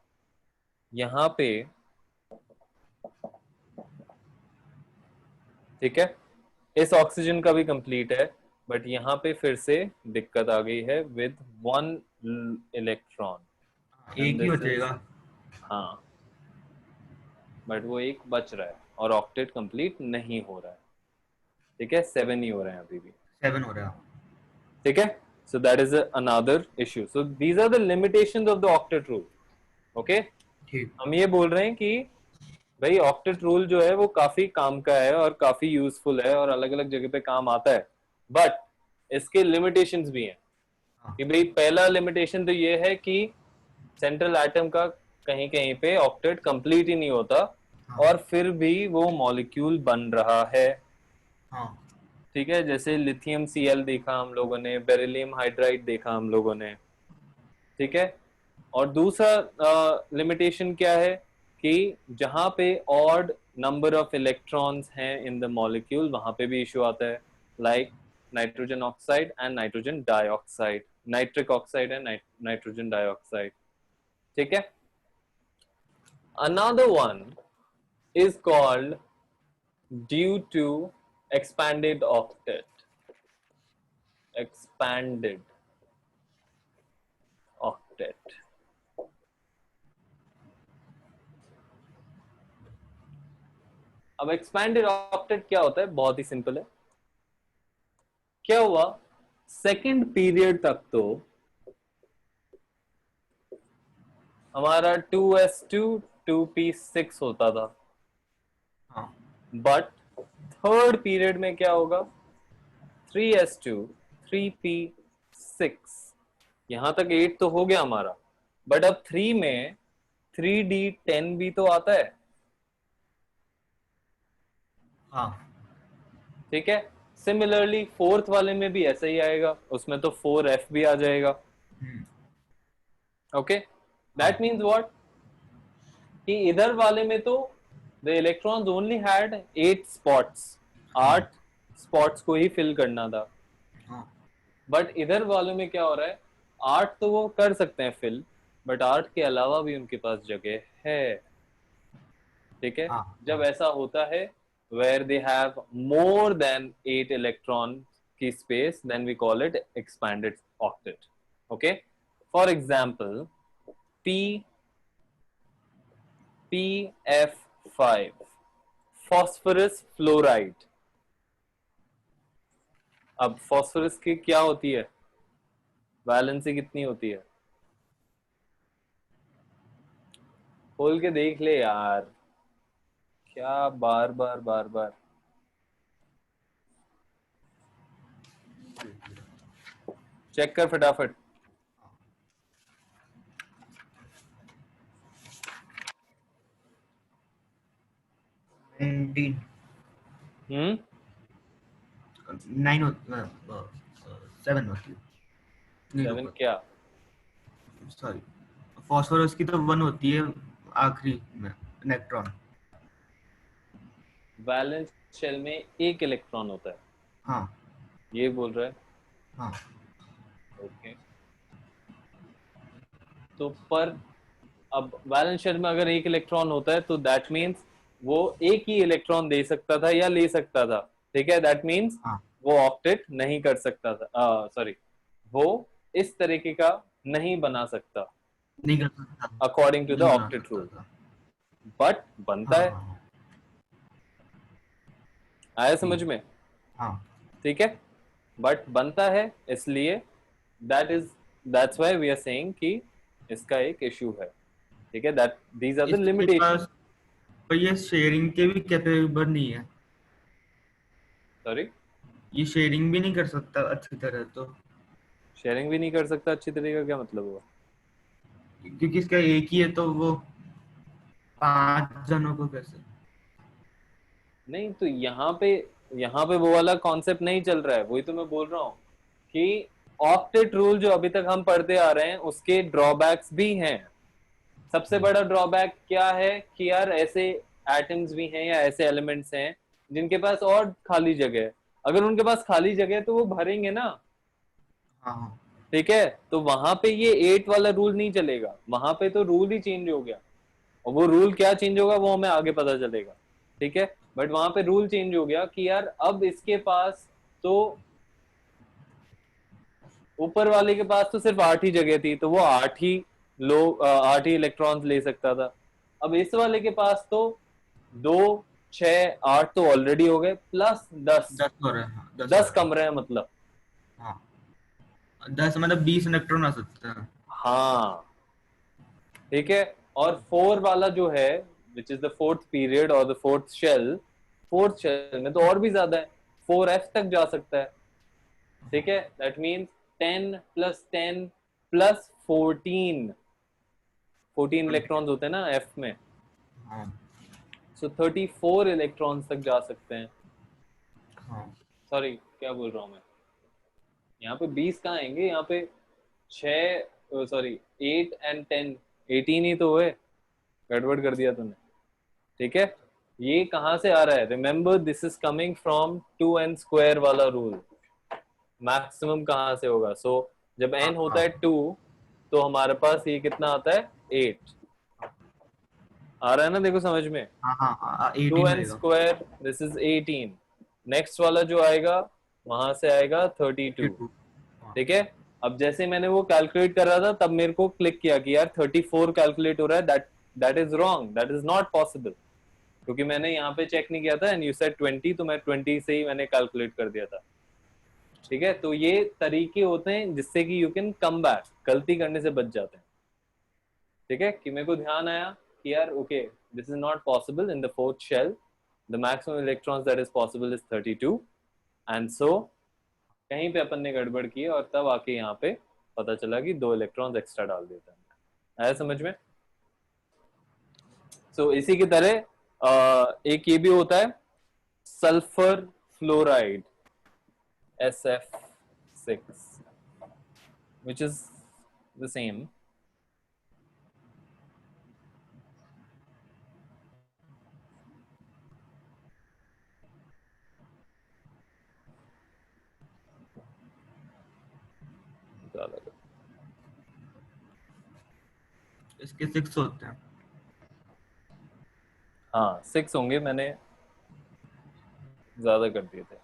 यहाँ पे ठीक है, इस ऑक्सीजन का भी कंप्लीट है, बट यहाँ पे फिर से दिक्कत आ गई है विद 1 इलेक्ट्रॉन, एंड एक ही दिस इज, बचेगा। हाँ बट वो एक बच रहा है और ऑक्टेट कंप्लीट नहीं हो रहा है, ठीक है, 7 ही हो रहे हैं अभी भी, 7 हो रहा है। ठीक है. So that is another issue. So these are the limitations of the octet rule. Okay, ठीक। हम ये बोल रहे हैं कि भाई ऑक्टेट रूल जो है वो काफी काम का है और काफी यूजफुल है और अलग अलग जगह पे काम आता है, बट इसके लिमिटेशंस भी हैं. हाँ कि भाई पहला लिमिटेशन तो ये है कि सेंट्रल एटम का कहीं कहीं पे ऑक्टेट कंप्लीट ही नहीं होता हाँ और फिर भी वो मॉलिक्यूल बन रहा है, हाँ ठीक है. जैसे लिथियम Cl देखा हम लोगों ने, बेरिलियम हाइड्राइड देखा हम लोगों ने, ठीक है. और दूसरा लिमिटेशन क्या है कि जहां पे ऑड नंबर ऑफ इलेक्ट्रॉन्स हैं इन द मॉलिक्यूल वहां पे भी इशू आता है, like nitrogen oxide and nitrogen dioxide, nitric oxide and nitrogen dioxide, ठीक है. Another one is called due to expanded octet. Expanded octet. अब एक्सपैंडेड ऑक्टेट क्या होता है, बहुत ही सिंपल है. क्या हुआ, सेकंड पीरियड तक तो हमारा 2s2 2p6 होता था, हाँ बट थर्ड पीरियड में क्या होगा, 3s2 3p6. यहां तक 8 तो हो गया हमारा, बट अब 3 में 3d10 भी तो आता है, हाँ ठीक है. सिमिलरली फोर्थ वाले में भी ऐसा ही आएगा, उसमें तो 4f भी आ जाएगा. हम्म, ओके, दैट मीन्स व्हाट, कि इधर वाले में तो the electrons only had 8 spots, हाँ 8 स्पॉट्स को ही फिल करना था. हाँ बट इधर वालों में क्या हो रहा है, 8 तो वो कर सकते हैं फिल, बट 8 के अलावा भी उनके पास जगह है, ठीक है. हाँ जब हाँ ऐसा होता है where they have more than 8 electron की space, then we call it expanded octet. Okay, for example p pf5 phosphorus fluoride. अब phosphorus की क्या होती है, वैलेंसी कितनी होती है, खोल के देख ले यार, क्या बार बार बार बार. चेक कर फटाफट. 19 हम्म 9 7 होती है, नहीं 7 रुको क्या, सॉरी, फास्फोरस की तो 1 होती है आखिरी में, इलेक्ट्रॉन। वैलेंस शेल में एक इलेक्ट्रॉन होता है, हाँ ये बोल रहा है. हाँ ओके, तो पर अब वैलेंस शेल में अगर एक इलेक्ट्रॉन होता है तो दैट मीन्स वो एक ही इलेक्ट्रॉन दे सकता था या ले सकता था, ठीक है. दैट मीन्स हाँ वो ऑक्टेट नहीं कर सकता था, सॉरी, वो इस तरीके का नहीं बना सकता नहीं कर सकता, अकॉर्डिंग टू द नहीं बना ऑक्टेट सकता रूल, था। बट बनता हाँ है. हाँ आया ठीक समझ है। में, हाँ ठीक है. बट बनता है इसलिए that's why we are saying कि इसका एक इशू है, ठीक है. दैट दीज आर द इसके लिमिटेशन. पास, पर ये शेयरिंग के भी कैपेबल नहीं है, सॉरी, ये शेयरिंग भी नहीं कर सकता अच्छी तरह तो, शेयरिंग भी नहीं कर सकता अच्छी तरीके का क्या मतलब हुआ, क्योंकि इसका एक ही है तो वो 5 जनों को कैसे। नहीं तो यहाँ पे वो वाला कॉन्सेप्ट नहीं चल रहा है, वही तो मैं बोल रहा हूँ कि ऑक्टेट रूल जो अभी तक हम पढ़ते आ रहे हैं उसके ड्रॉबैक्स भी हैं. सबसे बड़ा ड्रॉबैक क्या है कि यार ऐसे एटम्स भी हैं या ऐसे एलिमेंट्स हैं जिनके पास और खाली जगह है, अगर उनके पास खाली जगह है तो वो भरेंगे ना, हाँ हाँ ठीक है. तो वहां पे ये 8 वाला रूल नहीं चलेगा, वहां पे तो रूल ही चेंज हो गया, और वो रूल क्या चेंज होगा वो हमें आगे पता चलेगा, ठीक है. बट वहां पे रूल चेंज हो गया कि यार अब इसके पास तो ऊपर वाले के पास तो सिर्फ 8 ही जगह थी तो वो 8 ही इलेक्ट्रॉन्स ले सकता था. अब इस वाले के पास तो 2 6 8 तो ऑलरेडी हो गए, प्लस 10, 10 हो रहे हैं, हाँ 10 हो 10 रहे हैं। कम रहे हैं मतलब। हाँ 10 मतलब 20 इलेक्ट्रॉन आ सकते हैं। हाँ ठीक है। और 4 वाला जो है, which is the fourth period और द फोर्थ शेल में तो और भी ज्यादा है, 4f तक जा सकता है। ठीक है, that means 10 plus 10 plus 14, 14 electrons होते हैं ना एफ में, हाँ सो 34 इलेक्ट्रॉन्स तक जा सकते हैं। हाँ सॉरी क्या बोल रहा हूँ मैं, यहाँ पे 20 कहाँ आएंगे, यहाँ पे 6, सॉरी 8 एंड 10, 18 ही तो हुए, गड़बड़ कर दिया तूने। ठीक है, ये कहाँ से आ रहा है, remember this is coming from 2n² वाला रूल। मैक्सिमम कहाँ से होगा, सो जब हाँ n होता हाँ है 2, तो हमारे पास ये कितना आता है 8, आ रहा है ना देखो समझ में। हाँ हाँ हाँ, टू 18 एन आएगा। स्क्वायर दिस इज 18, नेक्स्ट वाला जो आएगा वहां से आएगा 32। 32। हाँ ठीक है, अब जैसे मैंने वो कैलकुलेट कर रहा था तब मेरे को क्लिक किया कि यार 34 कैलकुलेट हो रहा है, that that is wrong, that is not possible, क्योंकि मैंने यहाँ पे चेक नहीं किया था एंड यू सेड 20, तो मैं 20 से ही मैंने कैलकुलेट कर दिया था। ठीक है, तो ये तरीके होते हैं जिससे कि यू कैन कम बैक, गलती करने से बच जाते हैं। ठीक है, कि मेरे को ध्यान आया कि यार okay this is not possible in the fourth shell, the maximum electrons that is possible is 32, and so कहीं पे अपन ने गड़बड़ की और तब आके यहाँ पे पता चला कि 2 इलेक्ट्रॉन्स एक्स्ट्रा डाल देते हैं। आया समझ में। सो इसी की तरह एक ये भी होता है sulphur fluoride, SF6, which is the same. इसके 6 होते हैं। हाँ 6 होंगे, मैंने ज्यादा कर दिए थे।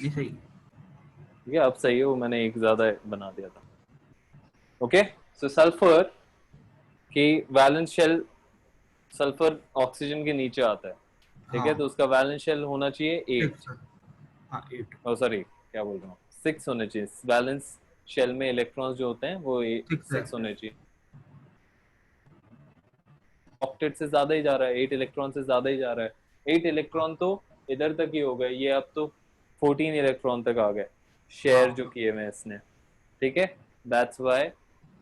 ये सही। ठीक है, अब सही है, वो मैंने एक ज्यादा बना दिया था। ओके, सो सल्फर की वैलेंस शेल, सल्फर ऑक्सीजन के नीचे आता है। ठीक है, हाँ तो उसका वैलेंस शेल होना चाहिए 8, 6। हाँ 8। सॉरी क्या बोल रहा हूँ, 6 होने चाहिए। वैलेंस शेल में इलेक्ट्रॉन्स जो होते हैं वो 6 है। 6 होने चाहिए। ऑक्टेट से ज्यादा ही जा रहा है, 8 इलेक्ट्रॉन से ज्यादा ही जा रहा है। 8 इलेक्ट्रॉन तो इधर तक ही हो गए, ये अब तो 14 इलेक्ट्रॉन तक आ गए शेयर जो हाँ किए हुए इसने। ठीक है, दैट्स व्हाई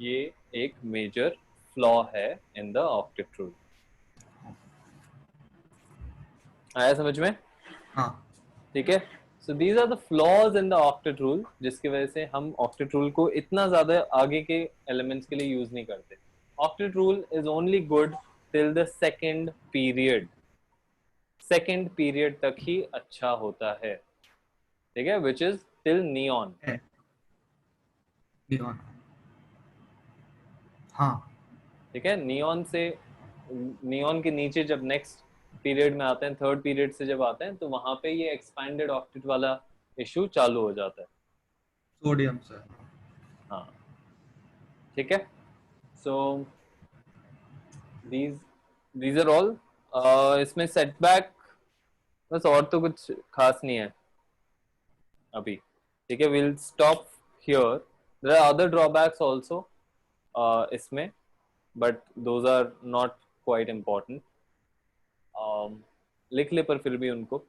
ये एक मेजर फ्लॉ है इन द ऑक्टेट रूल। आया समझ में। हाँ ठीक है, so these are the flaws in the octet rule, जिसकी वजह से हम ऑक्टेट रूल को इतना ज्यादा आगे के एलिमेंट्स के लिए यूज नहीं करते। Octet rule is only good till the second period तक ही अच्छा होता है। ठीक है, विच इज टिल नियॉन। है। नियॉन। हाँ ठीक है, नियॉन के नीचे जब नेक्स्ट पीरियड में आते हैं, थर्ड पीरियड से जब आते हैं, तो वहां पे ये एक्सपैंडेड ऑक्टेट वाला इशू चालू हो जाता है। सोडियम से। हाँ ठीक है, so these these are all. इसमें सेटबैक बस, और तो कुछ खास नहीं है अभी। ठीक है, will stop here, there are other drawbacks also इसमें, but those are not quite important. लिख ले पर फिर भी उनको।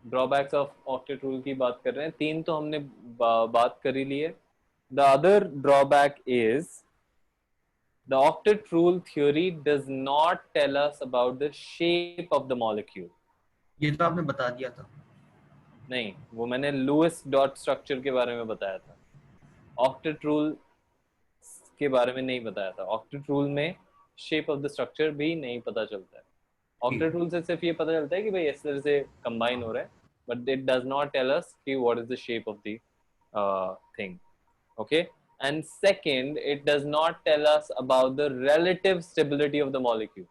ड्रॉबैक्स ऑफ ऑक्टेट रूल की बात कर रहे हैं, 3 तो हमने बात कर ही ली है। The other drawback is the octet rule theory does not tell us about the shape of the molecule. ये तो आपने बता दिया था। नहीं, वो मैंने लुइस डॉट स्ट्रक्चर के बारे में बताया था, ऑक्टेट रूल के बारे में नहीं बताया था। ऑक्टेट रूल में शेप ऑफ द स्ट्रक्चर भी नहीं पता चलता है। ठीक। ऑक्टेट रूल से सिर्फ ये पता चलता है कि भाई इस तरह से कंबाइन हो रहा है, but it does not tell us कि what is the shape of the thing. Okay, and second, it does not tell us about the relative stability of the molecule.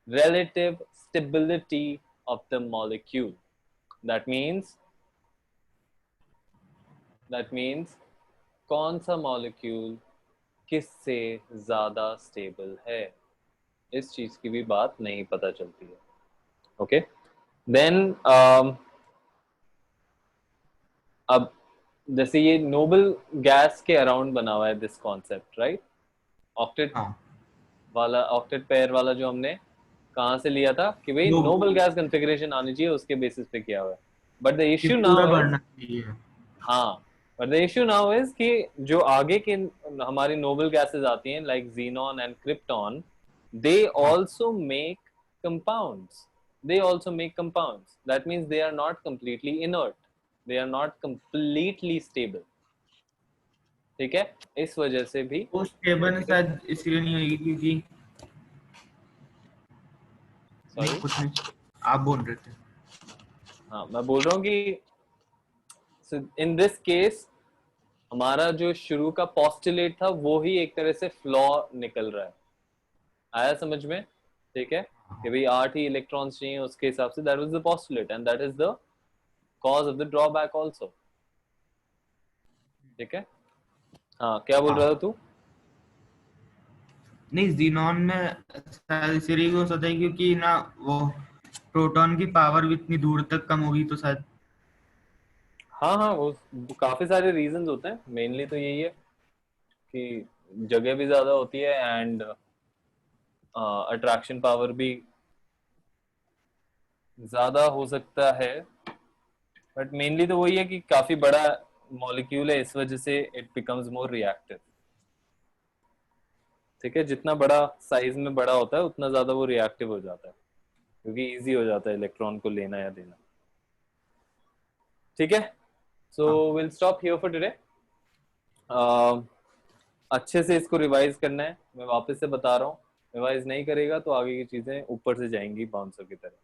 Relative stability of the molecule, that means कौन सा molecule किससे ज्यादा stable है। इस चीज की भी बात नहीं पता चलती है। ओके, देन अब जैसे ये नोबल गैस के अराउंड बना हुआ है दिस कॉन्सेप्ट, राइट? ऑक्टेट हाँ, वाला, ऑक्टेट पेयर वाला जो हमने कहाँ से लिया था कि भाई वो नोबल गैस कॉन्फ़िगरेशन आनी चाहिए, उसके बेसिस पे किया हुआ है। बट द कि इश्यू पूरा नाउ इज, बढ़ना चाहिए। हाँ, but the issue now is कि जो आगे के हमारी नोबल गैसेस आती हैं like xenon and krypton, they हाँ, also make compounds, they also make compounds, that means they are not completely inert, they are not completely stable, ठीक है? इस वजह से भी वो स्टेबल critical, शायद इसलिए नहीं होगी क्योंकि, नहीं सॉरी, कुछ नहीं, आप बोल रहे थे। हाँ मैं बोल रहा हूँ कि इन दिस केस हमारा जो शुरू का पोस्टुलेट था वो ही एक तरह से फ्लॉ निकल रहा है। आया समझ में? ठीक है, कि भाई 8 ही इलेक्ट्रॉन्स चाहिए, उसके हिसाब say that was the postulate and that is the cause of the drawback also. ठीक है, हाँ क्या बोल हाँ, रहा था तू? नहीं जीनॉन में शायद इसलिए भी हो सकता है क्योंकि ना वो प्रोटॉन की पावर भी इतनी दूर तक कम होगी तो शायद। हाँ हाँ, वो काफी सारे रीजंस होते हैं, मेनली तो यही है कि जगह भी ज्यादा होती है एंड अट्रैक्शन पावर भी ज्यादा हो सकता है, बट मेनली तो वही है कि काफी बड़ा मॉलिक्यूल है, इस वजह से इट बिकम्स मोर रिएक्टिव। ठीक है, जितना बड़ा साइज में बड़ा होता है उतना ज्यादा वो रिएक्टिव हो जाता है, क्योंकि इजी हो जाता है इलेक्ट्रॉन को लेना या देना। ठीक है, सो हाँ, will stop here for today. अच्छे से इसको रिवाइज करना है, मैं वापस से बता रहा हूँ, रिवाइज नहीं करेगा तो आगे की चीजें ऊपर से जाएंगी बाउंसर की तरह।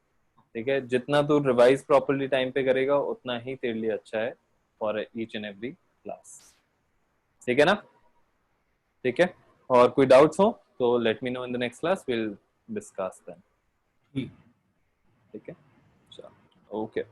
ठीक है, जितना तू रिवाइज प्रॉपरली टाइम पे करेगा उतना ही तेरे लिए अच्छा है for each and every class. ठीक है ना? ठीक है, और कोई डाउट्स हो तो let me know in the next class, will discuss then. ठीक। ठीक है, चलो, ओके।